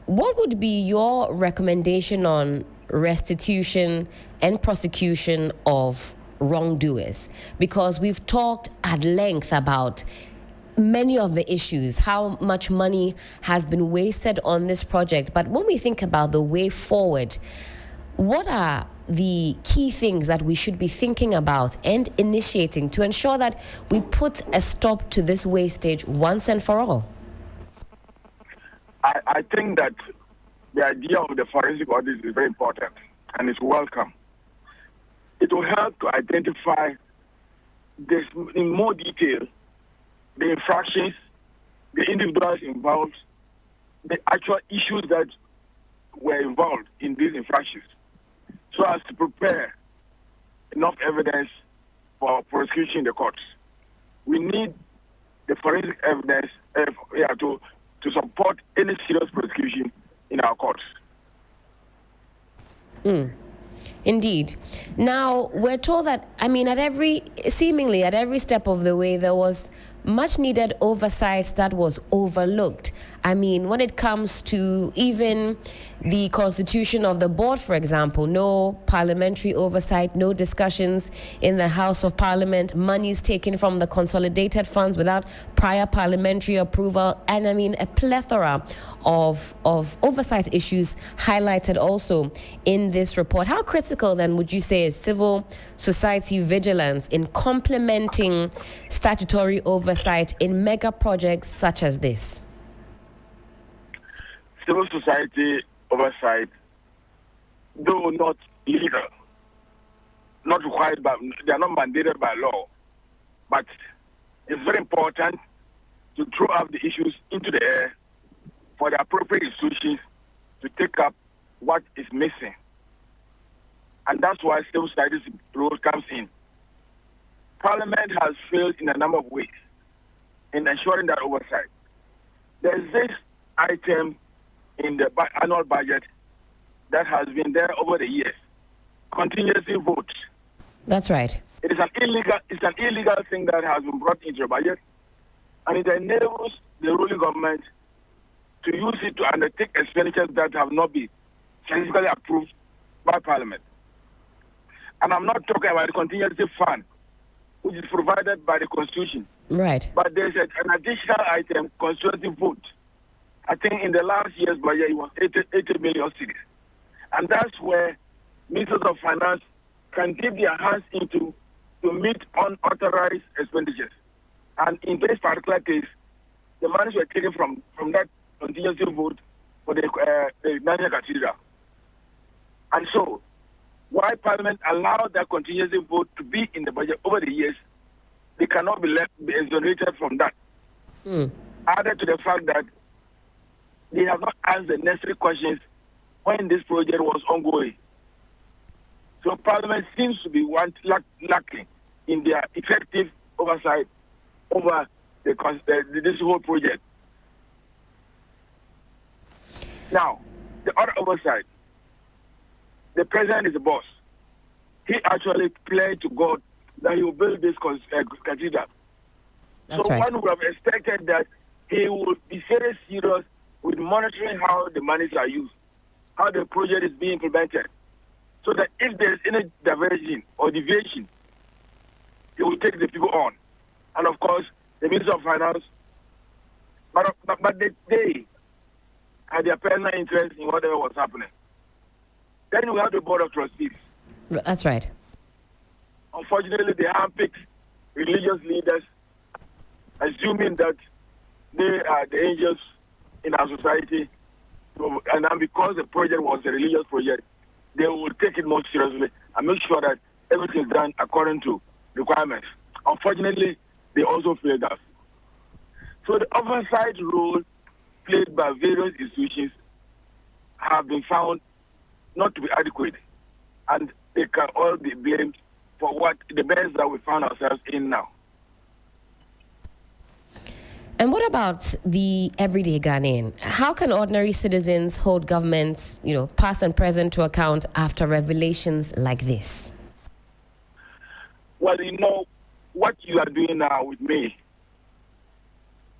what would be your recommendation on restitution and prosecution of wrongdoers? Because we've talked at length about many of the issues, how much money has been wasted on this project. But when we think about the way forward, what are the key things that we should be thinking about and initiating to ensure that we put a stop to this wastage once and for all? I think that the idea of the forensic audit is very important and it's welcome. It will help to identify this in more detail the infractions, the individuals involved, the actual issues that were involved in these infractions, so as to prepare enough evidence for prosecution in the courts. We need the forensic evidence to support any serious prosecution in our courts. Indeed. Now, we're told that, seemingly at every step of the way, there was much needed oversight that was overlooked. When it comes to even the constitution of the board, for example, no parliamentary oversight, no discussions in the House of Parliament, monies taken from the consolidated funds without prior parliamentary approval, and a plethora of oversight issues highlighted also in this report. How critical then would you say is civil society vigilance in complementing statutory oversight in mega projects such as this? Civil society oversight, though not legal, not required by, they are not mandated by law, but it's very important to throw up the issues into the air for the appropriate institutions to take up what is missing. And that's why civil society's role comes in. Parliament has failed in a number of ways in ensuring that oversight. There's this item in the annual budget that has been there over the years, contingency votes. That's right. It's an illegal thing that has been brought into the budget, and it enables the ruling government to use it to undertake expenditures that have not been scientifically approved by Parliament. And I'm not talking about the contingency fund, which is provided by the Constitution. Right. But there's an additional item, constituency vote. I think in the last year's budget, it was 80 million cedis. And that's where ministers of finance can dip their hands into to meet unauthorized expenditures. And in this particular case, the monies were taken from that contingency vote for the National Cathedral. And so, why Parliament allowed that contingency vote to be in the budget over the years, they cannot be exonerated from that. Added to the fact that they have not asked the necessary questions when this project was ongoing. So Parliament seems to be lacking in their effective oversight over this whole project. Now, the other oversight, the president is the boss. He actually pledged to God that he will build this cathedral. That's so right. One would have expected that he would be very serious with monitoring how the monies are used, how the project is being implemented, so that if there's any diversion or deviation, he will take the people on. And of course, the Minister of Finance, but they had their personal interest in whatever was happening. Then we have the Board of Trustees. That's right. Unfortunately, they handpicked religious leaders, assuming that they are the angels in our society, and because the project was a religious project, they will take it more seriously and make sure that everything is done according to requirements. Unfortunately, they also failed us. So the oversight role played by various institutions have been found not to be adequate, and they can all be blamed for what the mess that we found ourselves in now. And what about the everyday Ghanaian? How can ordinary citizens hold governments, past and present, to account after revelations like this? Well, what you are doing now with me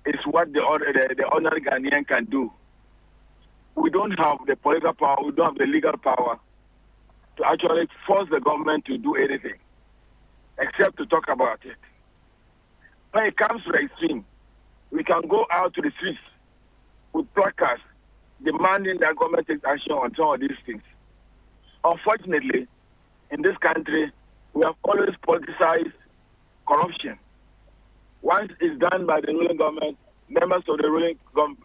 is what the ordinary Ghanaian can do. We don't have the political power, we don't have the legal power to actually force the government to do anything, except to talk about it. When it comes to the extreme, we can go out to the streets with placards demanding that government takes action on some of these things. Unfortunately, in this country, we have always politicized corruption. Once it's done by the ruling government, members of the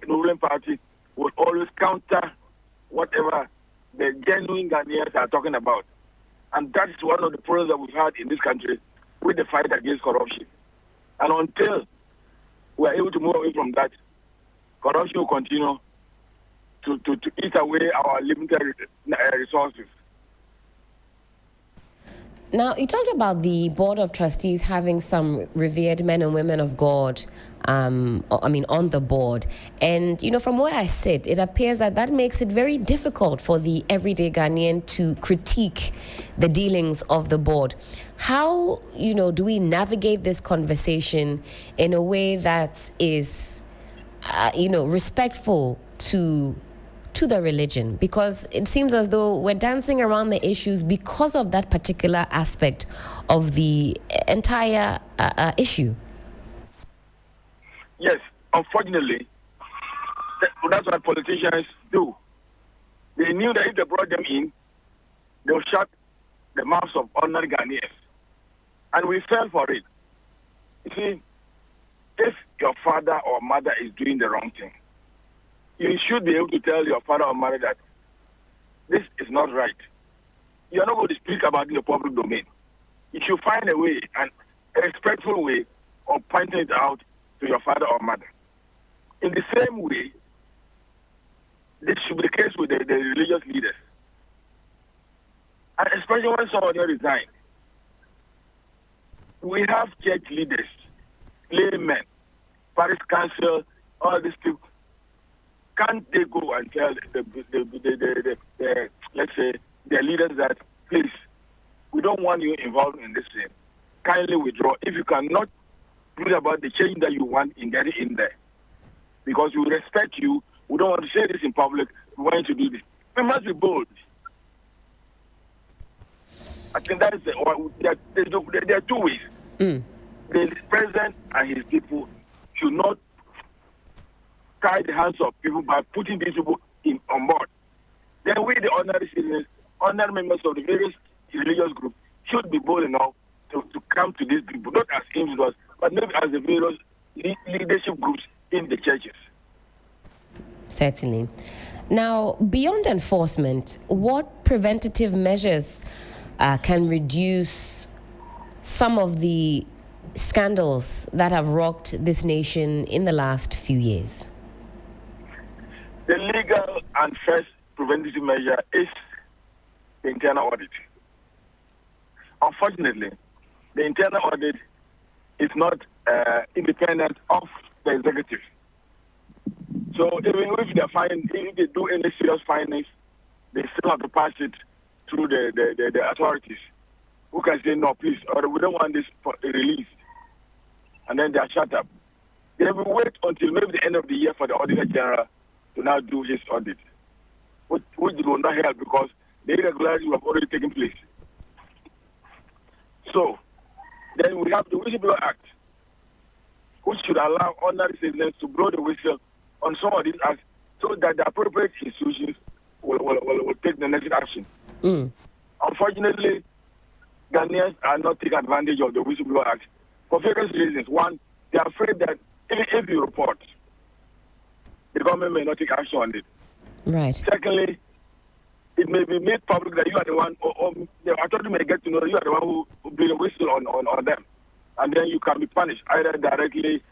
ruling party will always counter whatever the genuine Ghanaians are talking about. And that is one of the problems that we've had in this country with the fight against corruption. And until we are able to move away from that, corruption will continue to eat away our limited resources. Now, you talked about the Board of Trustees having some revered men and women of God, on the board. And, from where I sit, it appears that makes it very difficult for the everyday Ghanaian to critique the dealings of the board. How, do we navigate this conversation in a way that is, respectful to the religion? Because it seems as though we're dancing around the issues because of that particular aspect of the entire issue. Yes, unfortunately, that's what politicians do. They knew that if they brought them in, they'll shut the mouths of ordinary Ghanaians. And we fell for it. You see, if your father or mother is doing the wrong thing, you should be able to tell your father or mother that this is not right. You're not going to speak about it in the public domain. You should find a way, a respectful way of pointing it out to your father or mother. In the same way, this should be the case with the religious leaders. And especially when somebody resigns. We have church leaders, laymen, parish council, all these people. Can't they go and tell let's say, their leaders that, please, we don't want you involved in this thing. Kindly withdraw. If you cannot bring about the change that you want in getting in there, because we respect you, we don't want to say this in public, we want you to do this. We must be bold. I think that is there are two ways. The president and his people should not tie the hands of people by putting these people on board. Then we, the ordinary citizens, ordinary members of the various religious groups, should be bold enough to come to these people, not as individuals, but maybe as the various leadership groups in the churches. Certainly. Now, beyond enforcement, what preventative measures can reduce some of the scandals that have rocked this nation in the last few years? The legal and first preventative measure is the internal audit. Unfortunately, the internal audit is not independent of the executive. So even if they do any serious findings, they still have to pass it through the authorities, who can say, no, please, or we don't want this released. And then they are shut up. They will wait until maybe the end of the year for the Auditor General to now do his audit, which will not help because the irregularities have already taken place. So, then we have the Whistleblower Act, which should allow ordinary citizens to blow the whistle on some of these acts so that the appropriate institutions will take the necessary action. Unfortunately, Ghanaians are not taking advantage of the Whistleblower Act for various reasons. One, they are afraid that if you report, the government may not take action on it. Right. Secondly, it may be made public that you are the one, or the authority may get to know you are the one who blew the whistle on them. And then you can be punished either directly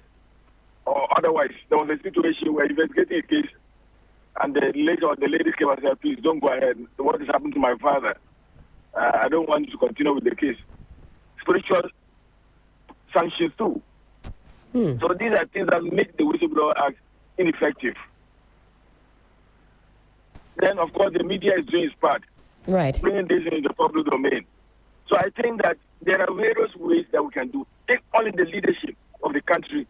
or otherwise. There was a situation where investigating a case, and the lady came and said, please don't go ahead. What has happened to my father? I don't want to continue with the case. Spiritual sanctions too. So these are things that make the Whistleblower Act ineffective. Then, of course, the media is doing its part. Right. Bringing this into the public domain. So I think that there are various ways that we can do. If only the leadership of the country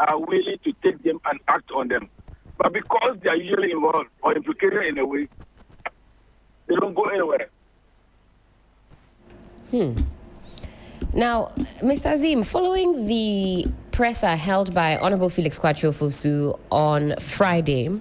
are willing to take them and act on them. But because they are usually involved or implicated in a way, they don't go anywhere. Now, Mr. Azim, following the presser held by Honorable Felix Kwatri-Ofosu on Friday,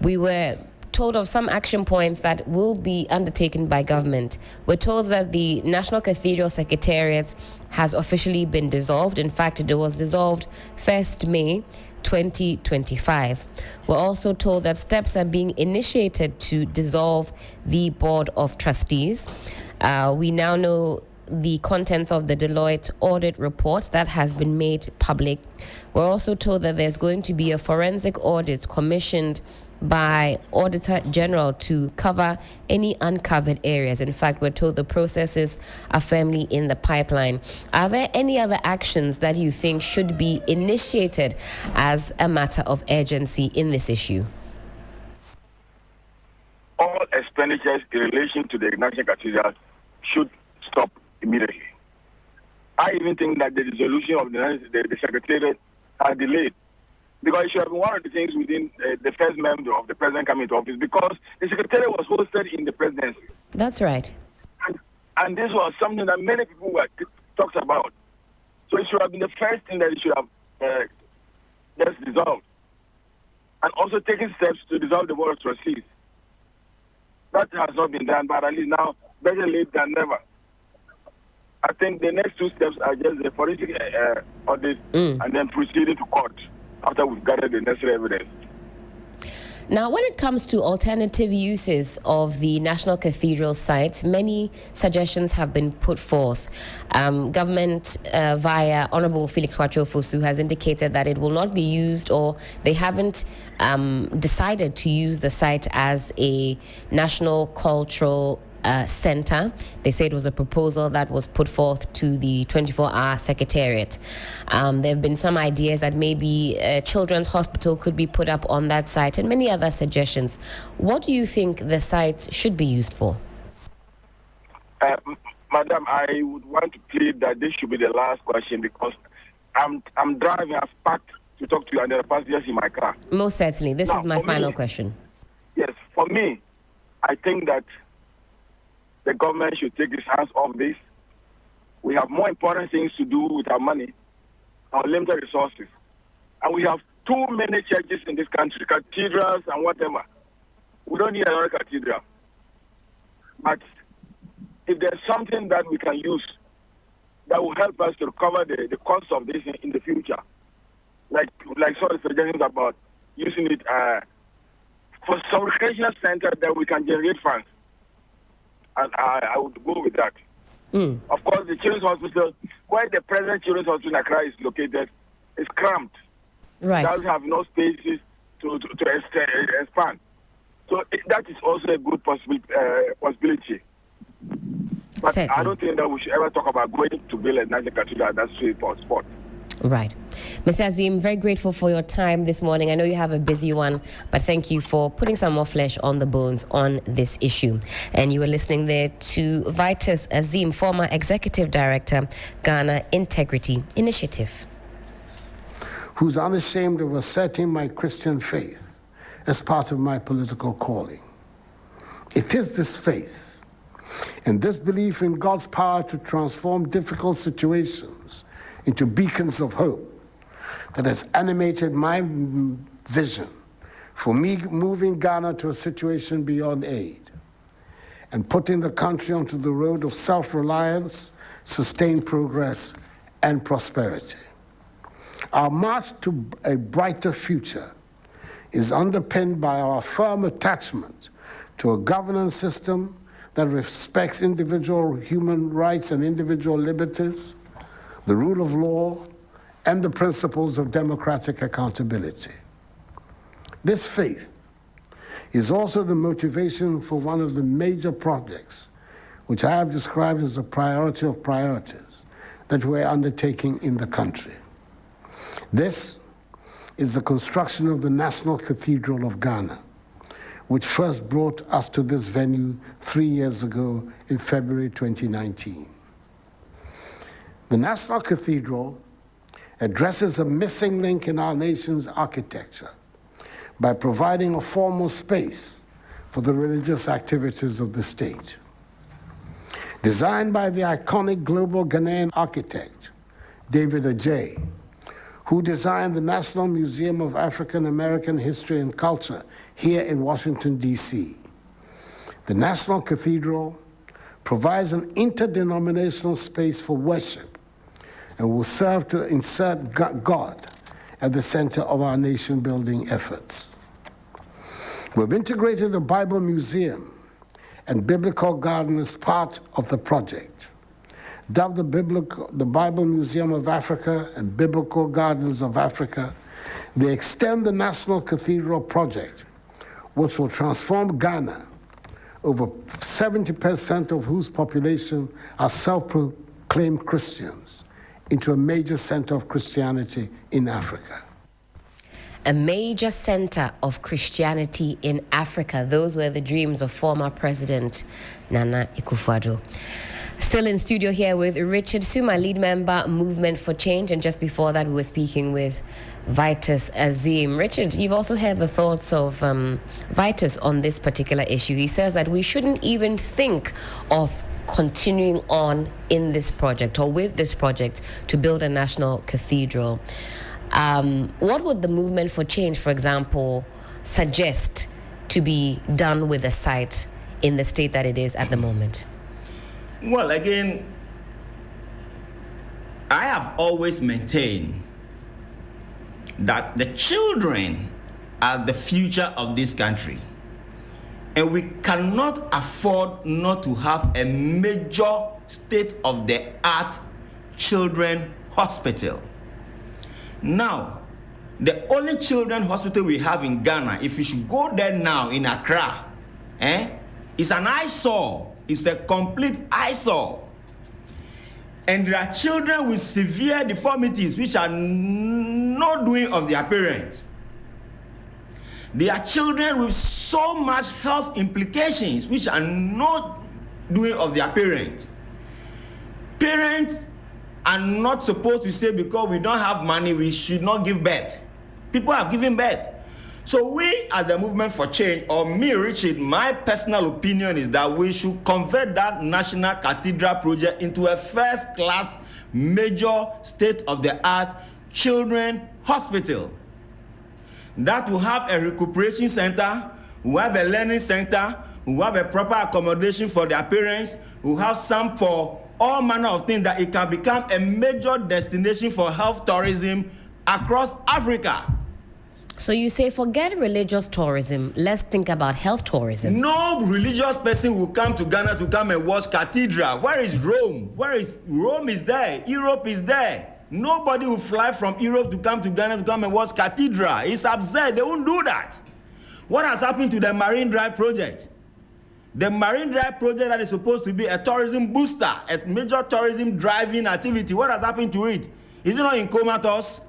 we were told of some action points that will be undertaken by government. We're told that the National Cathedral Secretariat has officially been dissolved. In fact, it was dissolved 1st May 2025. We're also told that steps are being initiated to dissolve the Board of Trustees. We now know the contents of the Deloitte audit report that has been made public. We're also told that there's going to be a forensic audit commissioned by Auditor General to cover any uncovered areas. In fact, we're told the processes are firmly in the pipeline. Are there any other actions that you think should be initiated as a matter of urgency in this issue? All expenditures in relation to the National Cathedral should stop immediately. I even think that the dissolution of the Secretariat are delayed, because it should have been one of the things within the first member of the president coming to office, because the Secretariat was hosted in the presidency. That's right. And this was something that many people were talked about. So it should have been the first thing that it should have just dissolved. And also taking steps to dissolve the Board of Trustees. That has not been done, but at least now, better late than never. I think the next two steps are just the forensic audit and then proceeding to court after we've gathered the necessary evidence. Now, when it comes to alternative uses of the National Cathedral site, many suggestions have been put forth. Government, via Honorable Felix Kwatri-Ofosu, has indicated that it will not be used, or they haven't decided to use the site as a national cultural center. They say it was a proposal that was put forth to the 24-hour Secretariat. There have been some ideas that maybe a children's hospital could be put up on that site, and many other suggestions. What do you think the site should be used for? Madam, I would want to plead that this should be the last question, because I'm driving, I've packed to talk to you, and there are passengers in my car. Most certainly. This is my final question. Yes, for me, I think that the government should take its hands off this. We have more important things to do with our money, our limited resources. And we have too many churches in this country, cathedrals and whatever. We don't need another cathedral. But if there's something that we can use that will help us to recover the cost of this in the future, like some of the suggestions about using it for some recreational center that we can generate funds, and I would go with that. Of course, the Children's Hospital, where the present Children's Hospital in Accra is located, is cramped. Right. It doesn't have no spaces to expand. So that is also a good possibility. But Certainly. I don't think that we should ever talk about going to build a National Cathedral. That's a spot. Right. Mr. Azim, very grateful for your time this morning. I know you have a busy one, but thank you for putting some more flesh on the bones on this issue. And you were listening there to Vitus Azim, former Executive Director, Ghana Integrity Initiative. Who's unashamed of asserting my Christian faith as part of my political calling. It is this faith and this belief in God's power to transform difficult situations into beacons of hope that has animated my vision for me moving Ghana to a situation beyond aid and putting the country onto the road of self-reliance, sustained progress, and prosperity. Our march to a brighter future is underpinned by our firm attachment to a governance system that respects individual human rights and individual liberties, the rule of law, and the principles of democratic accountability. This faith is also the motivation for one of the major projects, which I have described as a priority of priorities, that we're undertaking in the country. This is the construction of the National Cathedral of Ghana, which first brought us to this venue 3 years ago in February 2019. The National Cathedral addresses a missing link in our nation's architecture by providing a formal space for the religious activities of the state. Designed by the iconic global Ghanaian architect, David Adjaye, who designed the National Museum of African American History and Culture here in Washington, D.C. The National Cathedral provides an interdenominational space for worship and will serve to insert God at the center of our nation-building efforts. We've integrated the Bible Museum and Biblical Garden as part of the project. Dubbed the Bible Museum of Africa and Biblical Gardens of Africa, they extend the National Cathedral Project, which will transform Ghana, over 70% of whose population are self-proclaimed Christians, into a major center of Christianity in Africa. A major center of Christianity in Africa. Those were the dreams of former President Nana Akufo-Addo. Still in studio here with Richard Suma, lead member, Movement for Change. And just before that, we were speaking with Vitus Azim. Richard, you've also heard the thoughts of Vitus on this particular issue. He says that we shouldn't even think of continuing on in this project or with this project to build a national cathedral. What would the Movement for Change, for example, suggest to be done with the site in the state that it is at the moment? Well, again, I have always maintained that the children are the future of this country. And we cannot afford not to have a major state-of-the-art children hospital. Now, the only children hospital we have in Ghana, if you should go there now in Accra, it's an eyesore. It's a complete eyesore. And there are children with severe deformities which are not doing of their parents. There are children with so much health implications which are not doing of their parents. Parents are not supposed to say because we don't have money we should not give birth. People have given birth. So we at the Movement for Change, or me, Richard, my personal opinion is that we should convert that National Cathedral Project into a first-class, major, state-of-the-art children hospital. That will have a recuperation center, will have a learning center, will have a proper accommodation for their parents, will have some for all manner of things, that it can become a major destination for health tourism across Africa. So you say forget religious tourism, let's think about health tourism. No religious person will come to Ghana to come and watch cathedral. Where is Rome? Rome is there, Europe is there. Nobody will fly from Europe to come to Ghana to come and watch cathedral. It's absurd, they won't do that. What has happened to the Marine Drive project? The Marine Drive project that is supposed to be a tourism booster, a major tourism driving activity, what has happened to it? Is it not in comatose?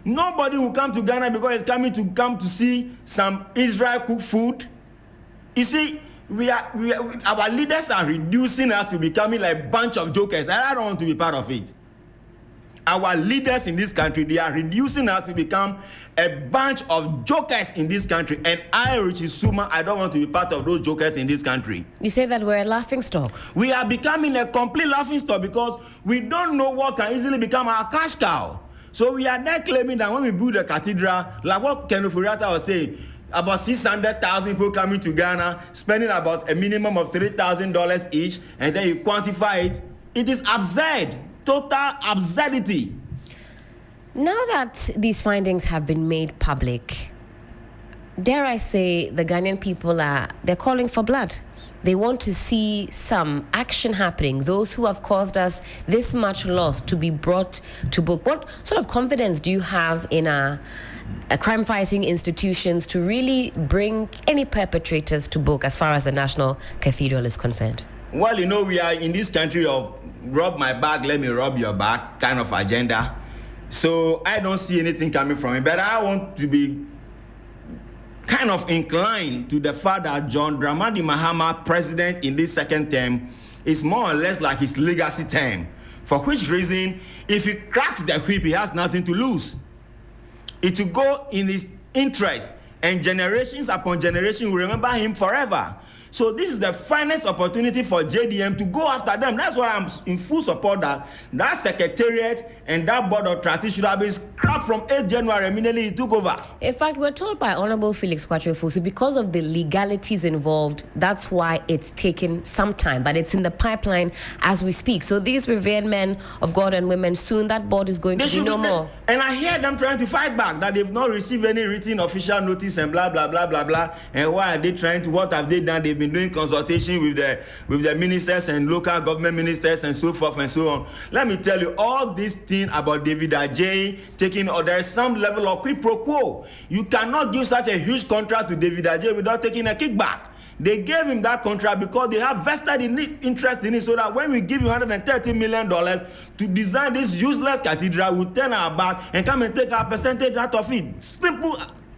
Nobody will come to Ghana because it's coming to see some Israel cooked food. You see, our leaders are reducing us to becoming like a bunch of jokers, and I don't want to be part of it. Our leaders in this country, they are reducing us to become a bunch of jokers in this country. And I, Richie Suma, I don't want to be part of those jokers in this country. You say that we're a laughingstock. We are becoming a complete laughingstock because we don't know what can easily become our cash cow. So we are there claiming that when we build a cathedral, like what Ken Oforiatta was saying, about 600,000 people coming to Ghana, spending about a minimum of $3,000 each, and then you quantify it. It is absurd. Total absurdity. Now that these findings have been made public, dare I say, the Ghanaian people they're calling for blood. They want to see some action happening. Those who have caused us this much loss to be brought to book. What sort of confidence do you have in a crime-fighting institutions to really bring any perpetrators to book as far as the National Cathedral is concerned? Well, we are in this country of rob my bag, let me rob your bag kind of agenda. So I don't see anything coming from it. But I want to be kind of inclined to the fact that John Dramani Mahama, president in this second term, is more or less like his legacy term. For which reason, if he cracks the whip, he has nothing to lose. It will go in his interest, and generations upon generation will remember him forever. So this is the finest opportunity for JDM to go after them. That's why I'm in full support that secretariat and that board of trustees should have been scrapped from 8 January immediately he took over. In fact, we're told by Honorable Felix Kwatro-Fosu, because of the legalities involved, that's why it's taken some time, but it's in the pipeline as we speak. So these revered men of God and women, soon that board is going to be no more. And I hear them trying to fight back that they've not received any written official notice and blah, blah, blah, blah, blah. And why are they trying to, what have they done? They've been doing consultation with the ministers and local government ministers and so forth and so on. Let me tell you, all this thing about David Ajay taking, or there is some level of quid pro quo. You cannot give such a huge contract to David Ajay without taking a kickback. They gave him that contract because they have vested interest in it, so that when we give you $130 million to design this useless cathedral, we'll turn our back and come and take our percentage out of it.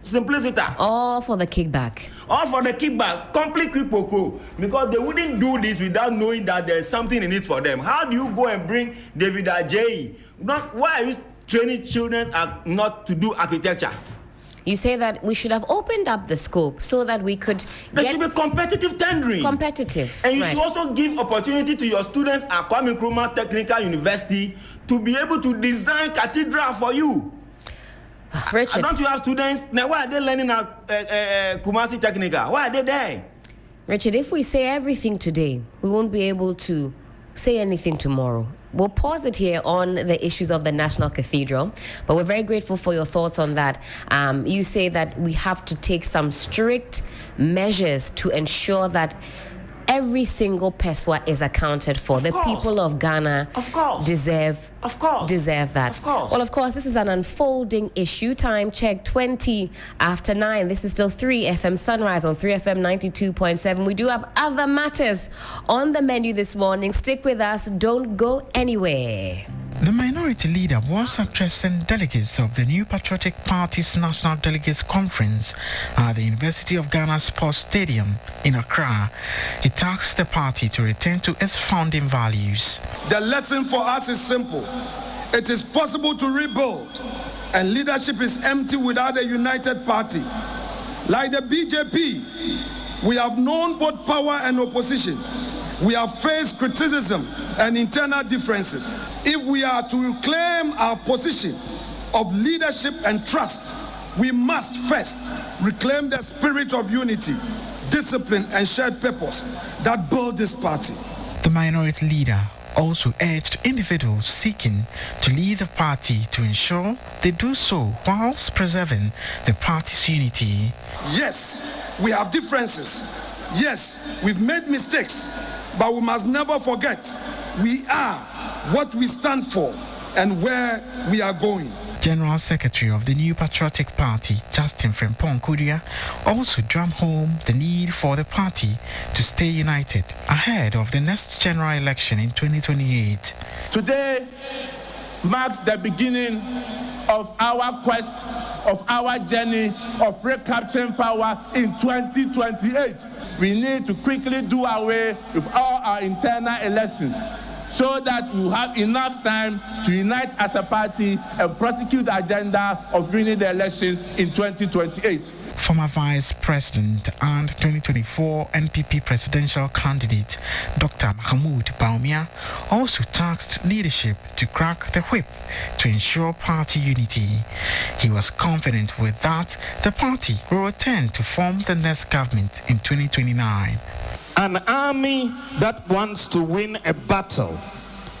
Simplicity. All for the kickback. All for the kickback. Complete quid pro quo. Because they wouldn't do this without knowing that there's something in it for them. How do you go and bring David Ajay? Why are you training children not to do architecture? You say that we should have opened up the scope so that we could There should be competitive tendering. Competitive. And you should also give opportunity to your students at Kwame Nkrumah Technical University to be able to design cathedral for you. Richard. Don't you have students? Now, why are they learning at Kumasi Technical? Why are they there? Richard, if we say everything today, we won't be able to say anything tomorrow. We'll pause it here on the issues of the National Cathedral, but we're very grateful for your thoughts on that. You say that we have to take some strict measures to ensure that every single peswa is accounted for. The people of Ghana deserve that. Well, of course, this is an unfolding issue. Time check 20 after 9. This is still 3FM Sunrise on 3FM 92.7. We do have other matters on the menu this morning. Stick with us. Don't go anywhere. The minority leader was addressing delegates of the New Patriotic Party's National Delegates Conference at the University of Ghana Sports Stadium in Accra. He tasked the party to return to its founding values. The lesson for us is simple. It is possible to rebuild, and leadership is empty without a united party. Like the BJP, we have known both power and opposition. We have faced criticism and internal differences. If we are to reclaim our position of leadership and trust, we must first reclaim the spirit of unity, discipline, and shared purpose that build this party. The minority leader also urged individuals seeking to lead the party to ensure they do so whilst preserving the party's unity. Yes, we have differences. Yes, we've made mistakes. But we must never forget, we are what we stand for and where we are going. General Secretary of the New Patriotic Party, Justin Frimpong Kudia, also drummed home the need for the party to stay united ahead of the next general election in 2028. Today marks the beginning of our quest, of our journey of recapturing power in 2028. We need to quickly do away with all our internal elections so that we will have enough time to unite as a party and prosecute the agenda of winning the elections in 2028. Former Vice President and 2024 NPP presidential candidate Dr. Mahmoud Baumia also tasked leadership to crack the whip to ensure party unity. He was confident with that the party will return to form the next government in 2029. An army that wants to win a battle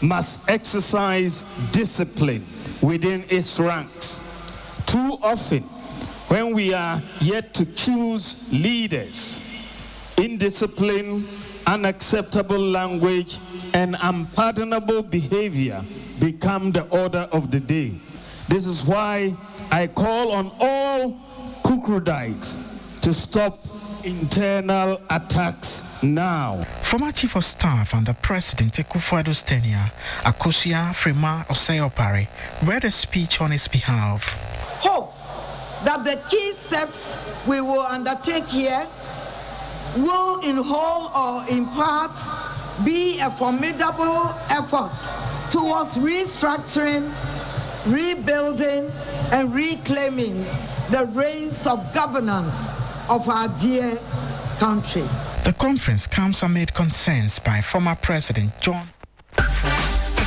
must exercise discipline within its ranks. Too often, when we are yet to choose leaders, indiscipline, unacceptable language, and unpardonable behavior become the order of the day. This is why I call on all Kukrudites to stop internal attacks now. Former Chief of Staff under President Akufo-Addo's tenure, Akosua Frema Osei-Opare, read a speech on his behalf. Hope that the key steps we will undertake here will in whole or in part be a formidable effort towards restructuring, rebuilding, and reclaiming the reins of governance of our dear country. The conference comes amid concerns by former President John, the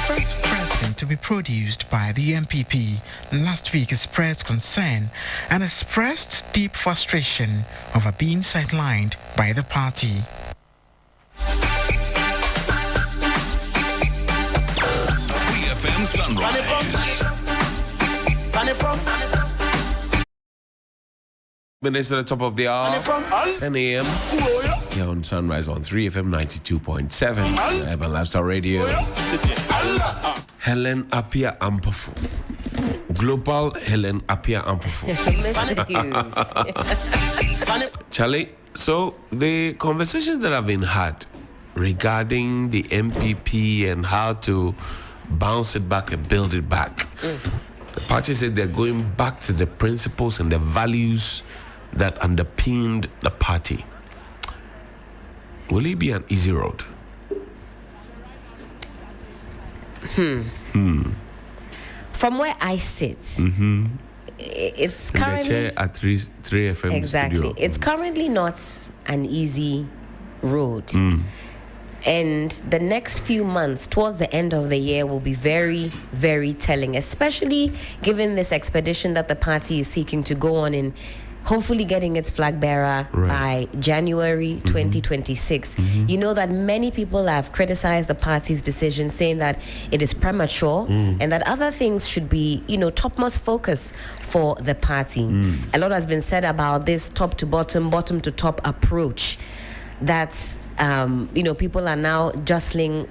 first president to be produced by the NPP. Last week expressed concern and expressed deep frustration over being sidelined by the party. FM Sunrise. Minutes at the top of the hour, 10 a.m. Here on Sunrise on 3FM 92.7, Urban Lifestyle Radio. Helen Appiah Ampofo. Global Helen Appiah Ampofo. Charlie, so the conversations that have been had regarding the NPP and how to bounce it back and build it back. The party says they're going back to the principles and the values that underpinned the party. Will it be an easy road? From where I sit, it's in currently the chair at 3FM exactly. studio. It's currently not an easy road. And the next few months, towards the end of the year, will be very, very telling, especially given this expedition that the party is seeking to go on in, hopefully getting its flag bearer by January 2026. You know that many people have criticized the party's decision, saying that it is premature and that other things should be, topmost focus for the party. A lot has been said about this top to bottom, bottom to top approach that's people are now jostling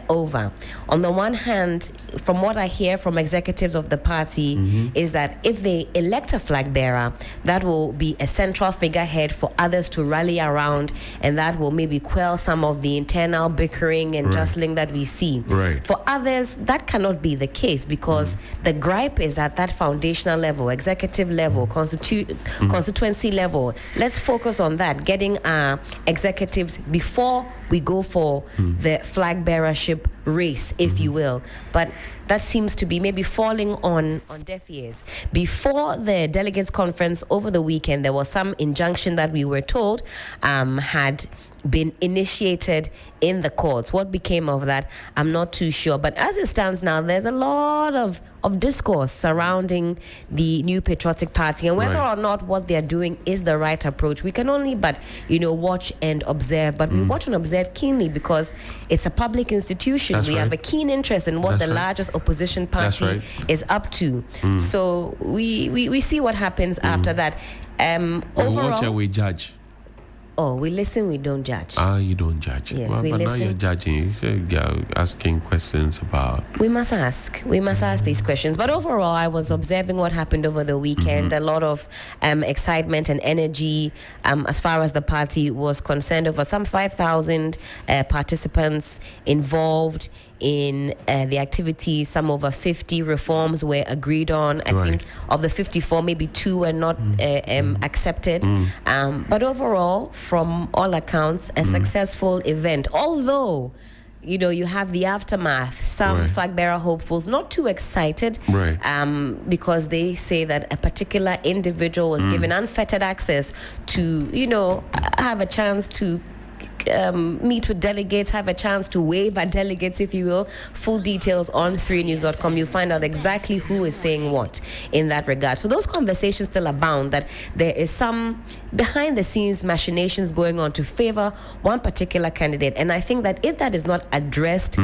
over. On the one hand, from what I hear from executives of the party, is that if they elect a flag bearer, that will be a central figurehead for others to rally around, and that will maybe quell some of the internal bickering and jostling that we see. For others, that cannot be the case, because the gripe is at that foundational level, executive level, constituency level. Let's focus on that, getting our executives before we go for the flag bearership race, if you will. But that seems to be maybe falling on deaf ears. Before the Delegates Conference over the weekend, there was some injunction that we were told had been initiated in the courts. What became of that, I'm not too sure. But as it stands now, there's a lot of discourse surrounding the New Patriotic Party, and whether or not what they're doing is the right approach. We can only but watch and observe. But we watch and observe keenly, because it's a public institution. We have a keen interest in what the largest opposition party is up to. So we see what happens after that. Overall, watch and we judge. Oh, we listen, we don't judge. You don't judge. Yes, we but listen. Now you're judging. You say you're asking questions about. We must ask. We must ask these questions. But overall, I was observing what happened over the weekend. A lot of excitement and energy as far as the party was concerned. Over some 5,000 participants involved in the activities. Some over 50 reforms were agreed on. I think of the 54, maybe 2 were not accepted. But overall, from all accounts, a successful event. Although, you have the aftermath. Some flag bearer hopefuls not too excited, because they say that a particular individual was given unfettered access to, have a chance to meet with delegates, have a chance to wave at delegates, if you will. Full details on 3news.com. You'll find out exactly who is saying what in that regard. So those conversations still abound, that there is some behind the scenes machinations going on to favor one particular candidate. And I think that if that is not addressed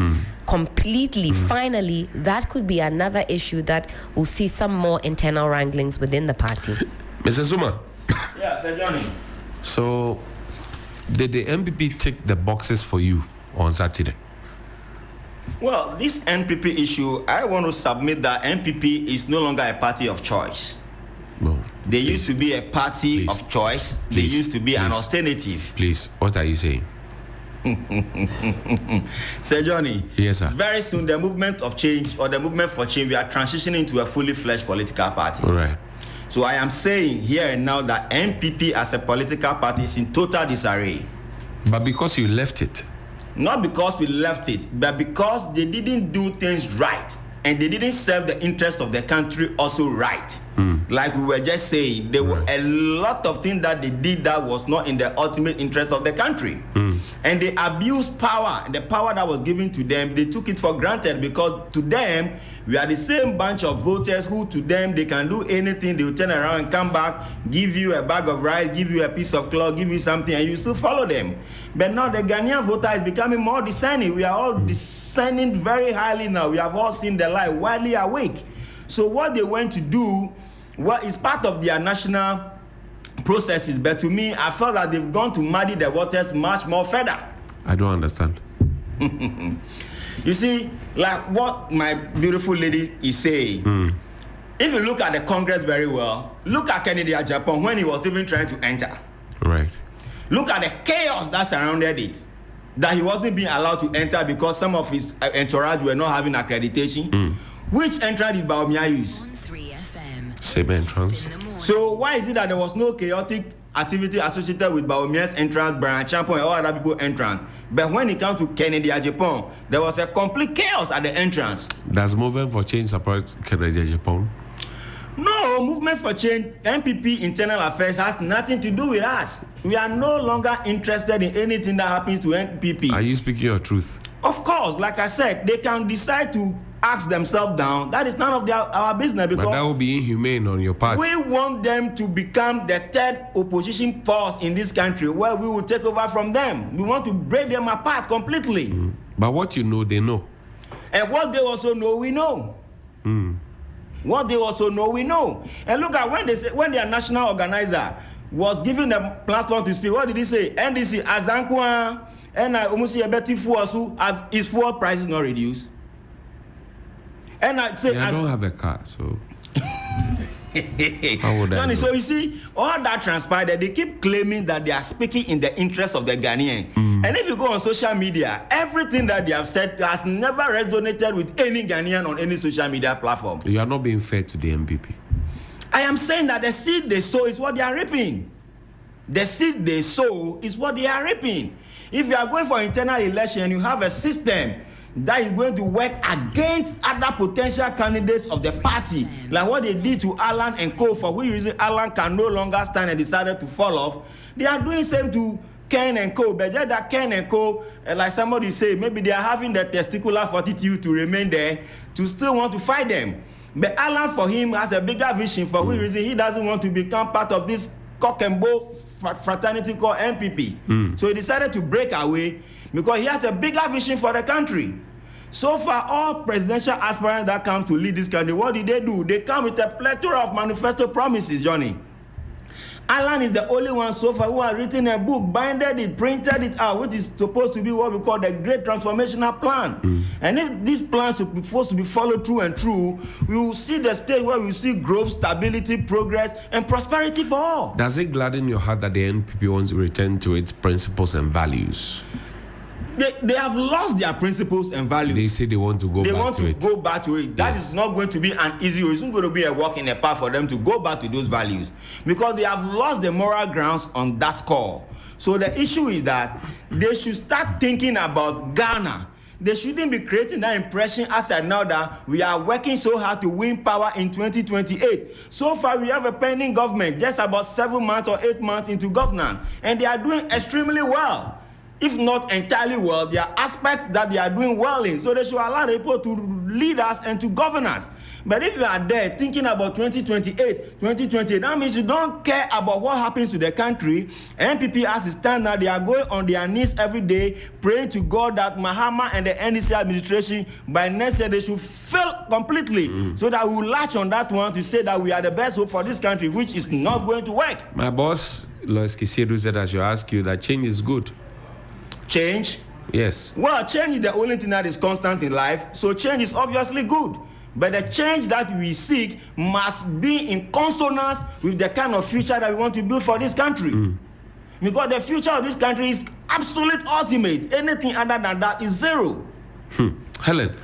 completely, finally, that could be another issue that will see some more internal wranglings within the party. Mr. Zuma. Yeah, Sir Johnny. So, did the NPP tick the boxes for you on Saturday? Well, this NPP issue, I want to submit that NPP is no longer a party of choice. No. They used to be a party of choice. They used to be an alternative. Please, what are you saying? Sir Johnny. Yes, sir. Very soon, the movement of change or the movement for change, we are transitioning to a fully fledged political party. All right. So I am saying here and now that NPP as a political party is in total disarray. But because you left it? Not because we left it, but because they didn't do things right. And they didn't serve the interests of the country also right. Like we were just saying, there were a lot of things that they did that was not in the ultimate interest of the country. And they abused power, the power that was given to them. They took it for granted because to them, we are the same bunch of voters who to them, they can do anything. They will turn around and come back, give you a bag of rice, give you a piece of cloth, give you something, and you still follow them. But now the Ghanaian voter is becoming more discerning. We are all discerning very highly now. We have all seen the light, widely awake. So what they went to do, is part of their national processes. But to me, I felt that they've gone to muddy the waters much more further. I don't understand. You see, like what my beautiful lady is saying, if you look at the Congress very well, look at Kennedy Japan when he was even trying to enter. Right. Look at the chaos that surrounded it. That he wasn't being allowed to enter because some of his entourage were not having accreditation. Which entrance did Baumia use? Same entrance. So why is it that there was no chaotic activity associated with Baumia's entrance, Brian Champon, and all other people's entrance? But when it comes to Kennedy Japan, there was a complete chaos at the entrance. Does Movement for Change support Kennedy Japan? No, Movement for Change, NPP internal affairs has nothing to do with us. We are no longer interested in anything that happens to NPP. Are you speaking your truth? Of course, like I said, they can decide to ask themselves down. That is none of our business because but that would be inhumane on your part. We want them to become the third opposition force in this country where we will take over from them. We want to break them apart completely. But what you know, they know. And what they also know, we know. What they also know, we know. And look at when their national organizer was given a platform to speak, what did he say? NDC, Azankwa, and almost a better fuel, as his fuel prices not reduced. And I say, I don't have a car, so how would I know? So you see, all that transpired, they keep claiming that they are speaking in the interest of the Ghanaian. And if you go on social media, everything that they have said has never resonated with any Ghanaian on any social media platform. You are not being fair to the NPP. I am saying that the seed they sow is what they are reaping. The seed they sow is what they are reaping. If you are going for internal election, you have a system that is going to work against other potential candidates of the party, like what they did to Alan and Co. For which reason Alan can no longer stand and decided to fall off. They are doing the same to Ken and Co. But just that Ken and Co, like somebody say, maybe they are having the testicular fortitude to remain there, to still want to fight them. But Alan, for him, has a bigger vision, for which reason he doesn't want to become part of this cock and bull fraternity called NPP. So he decided to break away because he has a bigger vision for the country. So far, all presidential aspirants that come to lead this country, what did they do? They come with a plethora of manifesto promises, Johnny. Alan is the only one so far who has written a book, binded it, printed it out, which is supposed to be what we call the Great Transformational Plan. And if these plans are supposed to be followed through and through, we will see the stage where we will see growth, stability, progress, and prosperity for all. Does it gladden your heart that the NPP wants to return to its principles and values? They have lost their principles and values. They say they want to go back to it. Go back to it. That is not going to be an easy road. It's not going to be a walk in the park for them to go back to those values because they have lost the moral grounds on that score. So the issue is that they should start thinking about Ghana. They shouldn't be creating that impression as I know that we are working so hard to win power in 2028. So far, we have a pending government just about 7 months or 8 months into governance, and they are doing extremely well. If not entirely well, there are aspects that they are doing well in. So they should allow the people to lead us and to govern us. But if you are there thinking about 2028, that means you don't care about what happens to the country. NPP, as it stands now, they are going on their knees every day, praying to God that Mahama and the NDC administration by next year they should fail completely, so that we will latch on that one to say that we are the best hope for this country, which is not going to work. My boss, Lois Kisiedu, said I should ask you that change is good. Change? Yes. Well, change is the only thing that is constant in life, so change is obviously good. But the change that we seek must be in consonance with the kind of future that we want to build for this country. Because the future of this country is absolute ultimate. Anything other than that is zero. Helen,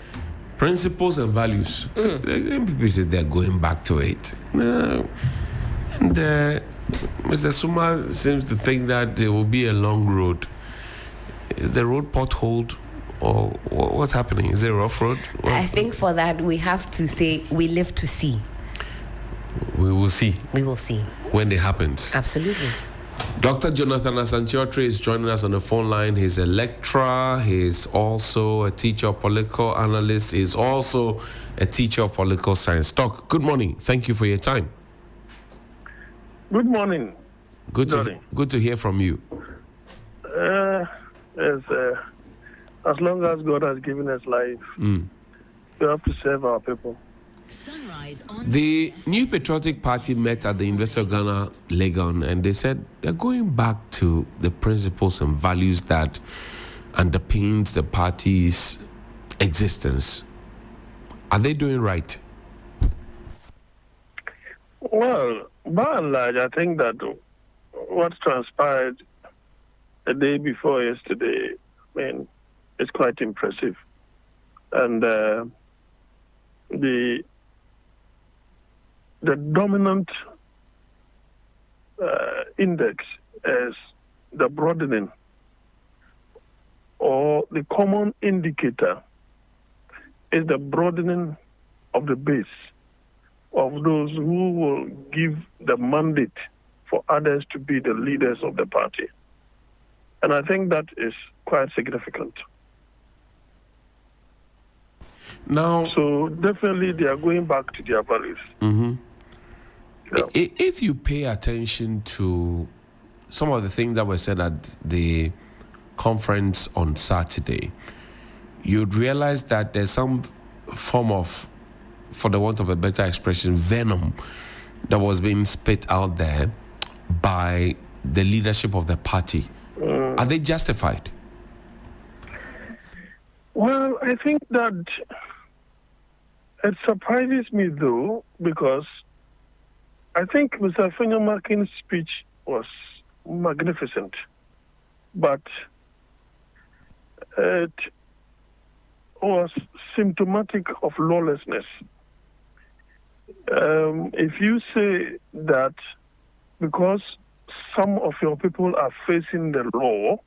principles and values. The NPP says they're going back to it. And Mr. Suma seems to think that there will be a long road. Is the road potholed, or what's happening? Is it a rough road? I think for that we have to say we live to see. We will see. We will see. When it happens. Absolutely. Dr. Jonathan Asantiotre is joining us on the phone line. He's a lecturer. He's also a teacher of political analyst. He's also a teacher of political science. Doc, good morning. Thank you for your time. Good morning. Good to hear from you. As long as God has given us life, we have to serve our people. The New Patriotic Party met at the University of Ghana, Legon, and they said they're going back to the principles and values that underpins the party's existence. Are they doing right? Well, by and large, I think that what transpired the day before yesterday, it's quite impressive. And the dominant index is the broadening, or the common indicator is the broadening of the base of those who will give the mandate for others to be the leaders of the party. And I think that is quite significant. Now, so definitely they are going back to their values. Yeah. If you pay attention to some of the things that were said at the conference on Saturday, you'd realize that there's some form of, for the want of a better expression, venom that was being spit out there by the leadership of the party. Are they justified? Well, I think that it surprises me, though, because I think Mr. Fenyomakin's speech was magnificent, but it was symptomatic of lawlessness. If you say that because some of your people are facing the law,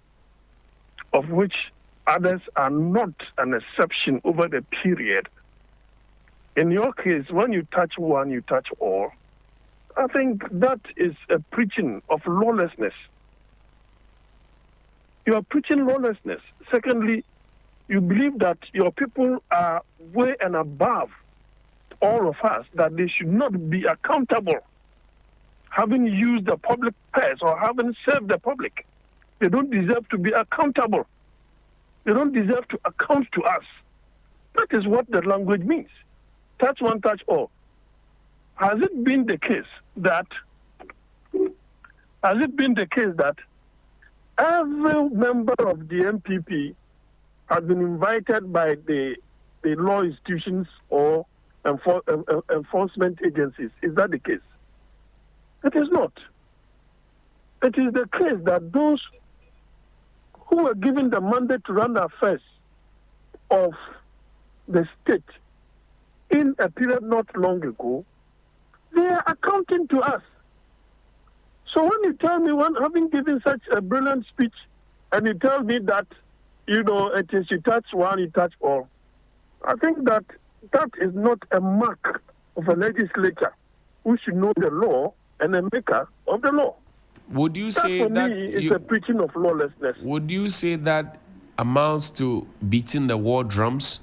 of which others are not an exception over the period, in your case, when you touch one, you touch all, I think that is a preaching of lawlessness. You are preaching lawlessness. Secondly, you believe that your people are way and above all of us, that they should not be accountable, having used the public purse or having served the public. They don't deserve to be accountable. They don't deserve to account to us. That is what the language means. Touch one, touch all. Has it been the case that every member of the NPP has been invited by the law institutions or enforcement agencies? Is that the case? It is not. It is the case that those who were given the mandate to run the affairs of the state in a period not long ago, they are accounting to us. So when you tell me, one having given such a brilliant speech, and you tell me that, it is you touch one, you touch all, I think that that is not a mark of a legislature who should know the law and a maker of the law. Would you say that for me is a preaching of lawlessness? Would you say that amounts to beating the war drums?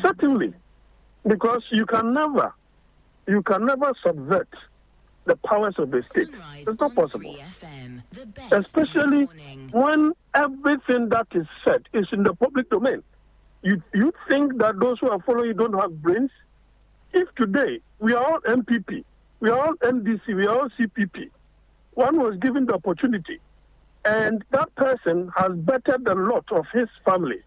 Certainly. Because you can never subvert the powers of the state. It's not possible. Especially when everything that is said is in the public domain. You think that those who are following you don't have brains? If today we are all NPP, we are all NDC, we are all CPP, one was given the opportunity, and that person has bettered the lot of his family,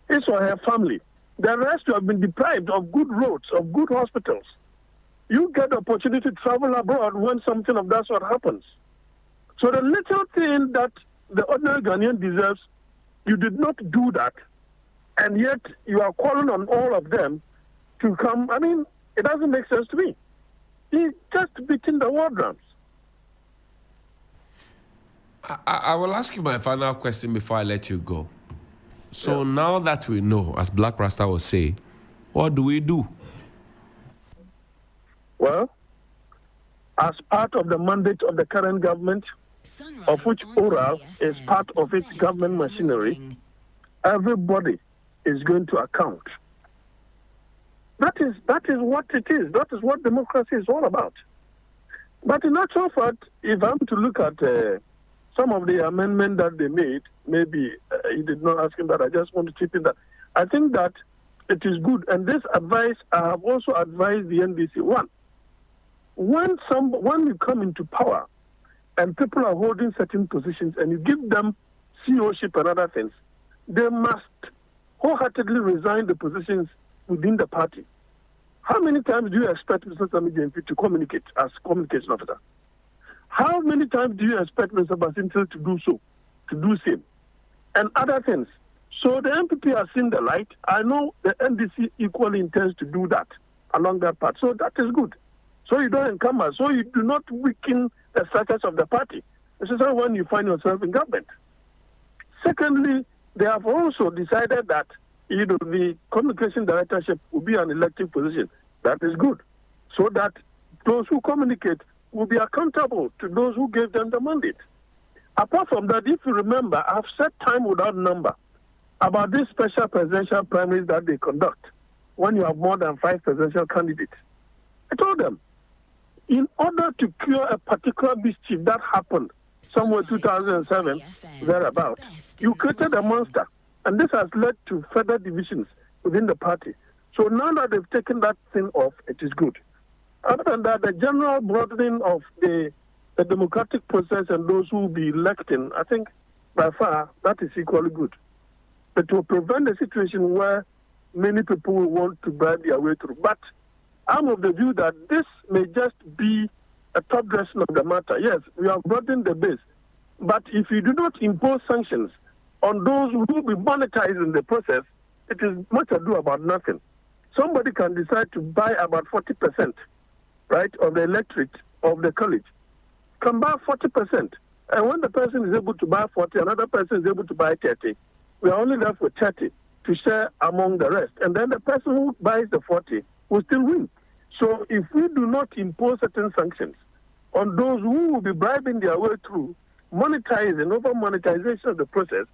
his or her family. The rest who have been deprived of good roads, of good hospitals. You get the opportunity to travel abroad when something of that sort happens. So the little thing that the ordinary Ghanaian deserves, you did not do that, and yet you are calling on all of them to come. I mean, it doesn't make sense to me. He's just beating the war drums. I will ask you my final question before I let you go. So now that we know, as Black Rasta will say, what do we do? Well, as part of the mandate of the current government, of which oral is part of its government machinery, everybody is going to account. That is what it is. That is what democracy is all about. But in actual fact, if I'm to look at some of the amendments that they made, maybe you did not ask him, but I just want to chip in that. I think that it is good. And this advice, I have also advised the NDC. One, when you come into power and people are holding certain positions and you give them CEOship and other things, they must wholeheartedly resign the positions within the party. How many times do you expect Mr. Sami to communicate as communication officer? How many times do you expect Mr. Basintel to do so, to do same, and other things? So the NPP has seen the light. I know the NDC equally intends to do that along that path. So that is good. So you don't encumber. So you do not weaken the status of the party, especially when you find yourself in government. Secondly, they have also decided that the communication directorship will be an elective position. That is good. So that those who communicate will be accountable to those who gave them the mandate. Apart from that, if you remember, I've said time without number about these special presidential primaries that they conduct when you have more than 5 presidential candidates. I told them, in order to cure a particular mischief that happened somewhere 2007, thereabout, you created a monster. And this has led to further divisions within the party. So now that they've taken that thing off, it is good. Other than that, the general broadening of the democratic process and those who will be electing, I think by far that is equally good. But to prevent a situation where many people will want to bribe their way through. But I'm of the view that this may just be a top dressing of the matter. Yes, we have broadened the base. But if you do not impose sanctions on those who will be monetized in the process, it is much ado about nothing. Somebody can decide to buy about 40%, right, of the electorate of the college. Can buy 40%. And when the person is able to buy 40, another person is able to buy 30, we are only left with 30 to share among the rest. And then the person who buys the 40 will still win. So if we do not impose certain sanctions on those who will be bribing their way through, monetizing, over monetization of the process,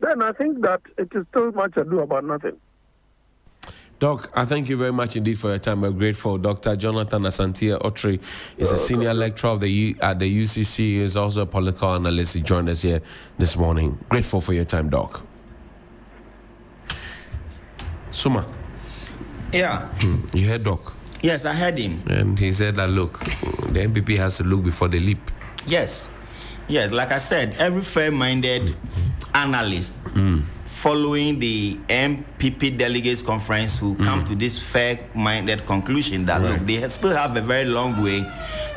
then I think that it is still much ado about nothing. Doc, I thank you very much indeed for your time. We're grateful. Dr. Jonathan Asante Otri is a senior lecturer at the UCC. He is also a political analyst. He joined us here this morning. Grateful for your time, Doc. Suma. Yeah. You heard Doc? Yes, I heard him. And he said that, look, the NPP has to look before they leap. Yes. Yes, like I said, every fair-minded analyst following the NPP Delegates Conference who come to this fair-minded conclusion that, look, they still have a very long way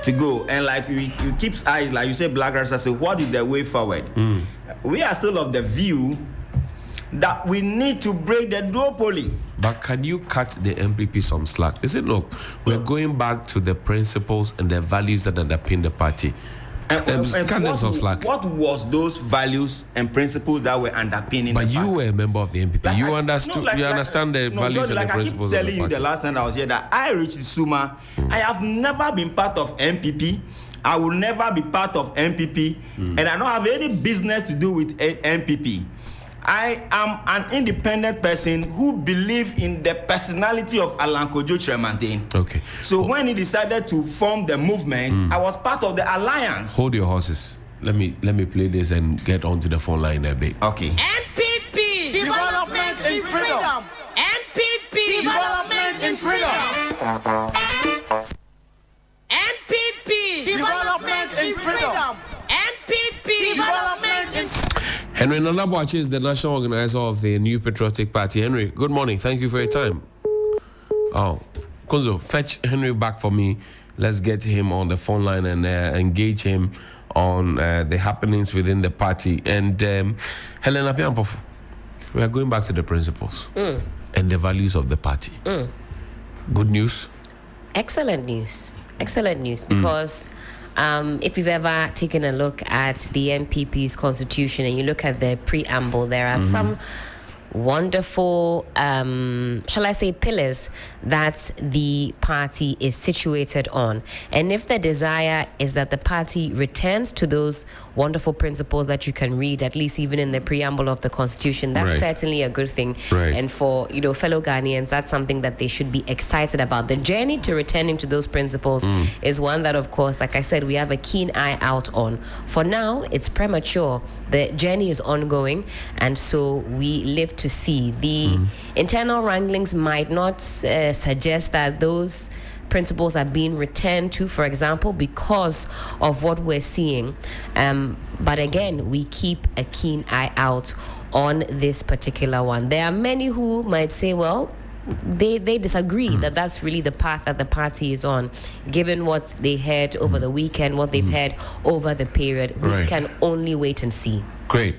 to go. And like we keep, like you say, Black Rasta, so what is the way forward? We are still of the view that we need to break the duopoly. But can you cut the NPP some slack? Is it, look, we're going back to the principles and the values that underpin the party. Cut them some slack. What was those values and principles that were underpinning the party? But you were a member of the NPP. Like you understand the values and the principles of the party. I keep telling you the last time I was here that I reached Suma. I have never been part of NPP. I will never be part of NPP. And I don't have any business to do with NPP. I am an independent person who believes in the personality of Alan Kojo Tremantin. Okay. So when he decided to form the movement, I was part of the alliance. Hold your horses. Let me play this and get onto the phone line a bit. Okay. NPP development in freedom. NPP development in freedom. NPP development in freedom. NPP development in Henry Nanabuachi is the national organizer of the New Patriotic Party. Henry, good morning. Thank you for your time. Oh, Kunzo, fetch Henry back for me. Let's get him on the phone line and engage him on the happenings within the party. And Helena Piampof, we are going back to the principles and the values of the party. Good news? Excellent news. Excellent news, because if you've ever taken a look at the NPP's constitution and you look at the preamble, there are some wonderful, shall I say, pillars that the party is situated on. And if the desire is that the party returns to those wonderful principles that you can read, at least even in the preamble of the constitution, that's certainly a good thing. And for fellow Ghanaians, that's something that they should be excited about. The journey to returning to those principles is one that, of course, like I said, we have a keen eye out on. For now, it's premature. The journey is ongoing, and so we live to see. The internal wranglings might not suggest that those principles are being returned to, for example, because of what we're seeing. But again, we keep a keen eye out on this particular one. There are many who might say, well, they disagree that that's really the path that the party is on, given what they heard over the weekend, what they've heard over the period. We can only wait and see. Great.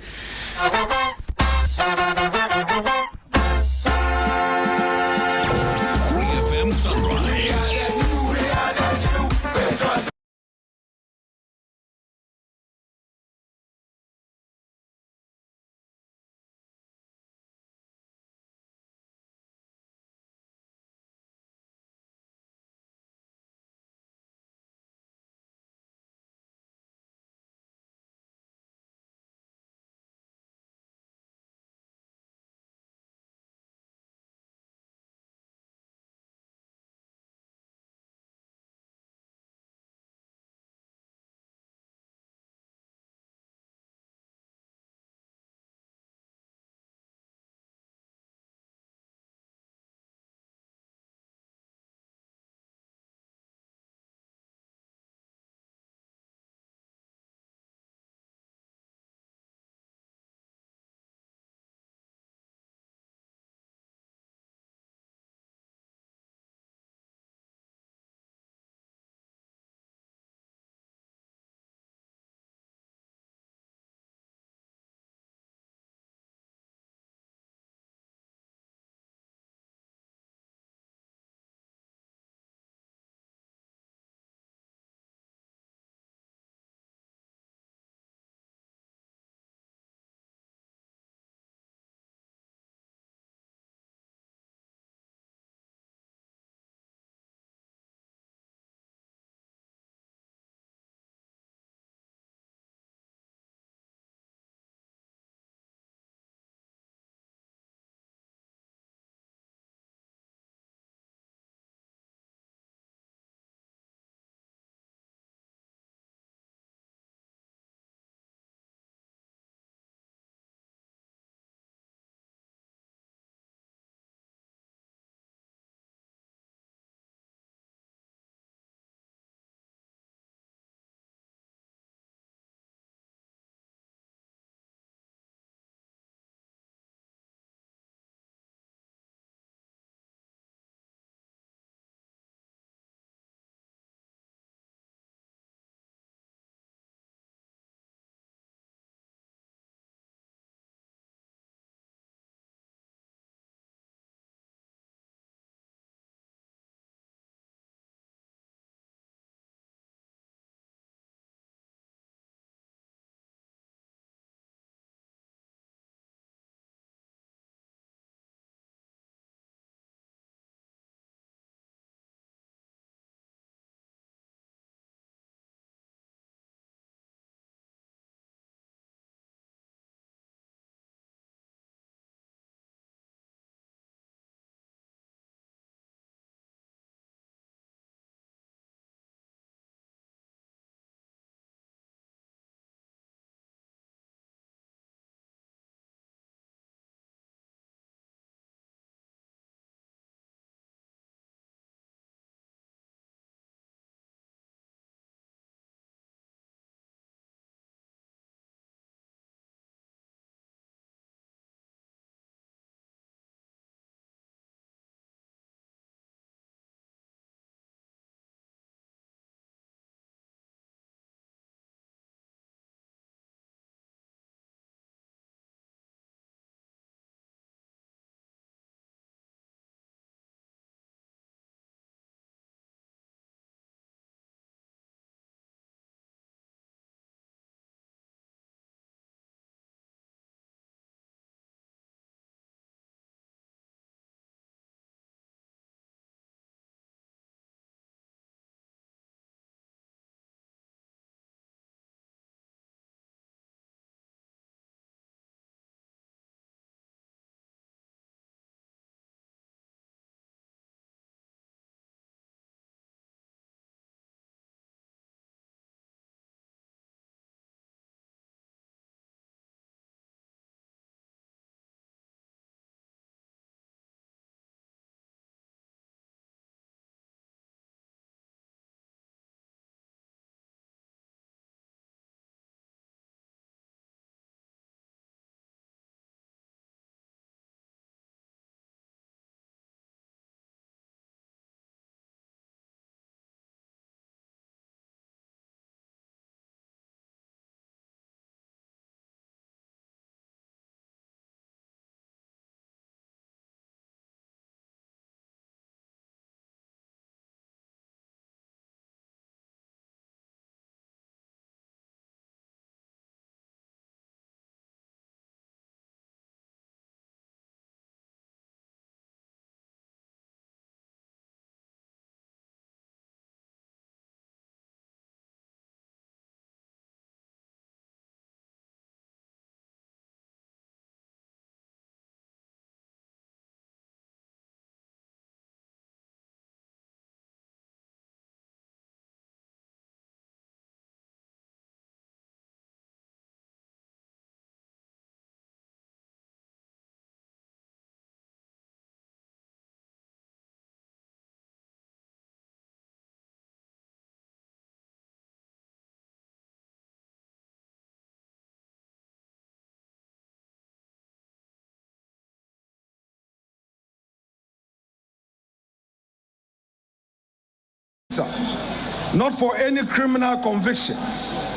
visa, not for any criminal conviction,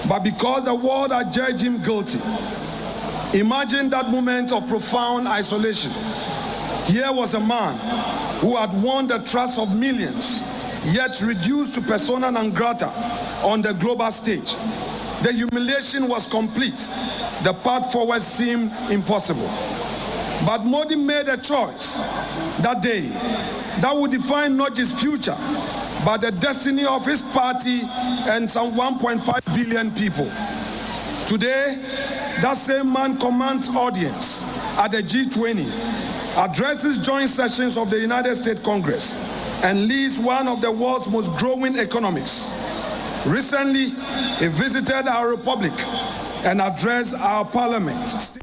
but because the world had judged him guilty. Imagine that moment of profound isolation. Here was a man who had won the trust of millions, yet reduced to persona non grata on the global stage. The humiliation was complete. The path forward seemed impossible. But Modi made a choice that day that would define not his future, but the destiny of his party and some 1.5 billion people. Today, that same man commands audience at the G20, addresses joint sessions of the United States Congress, and leads one of the world's most growing economies. Recently, he visited our republic and addressed our parliament.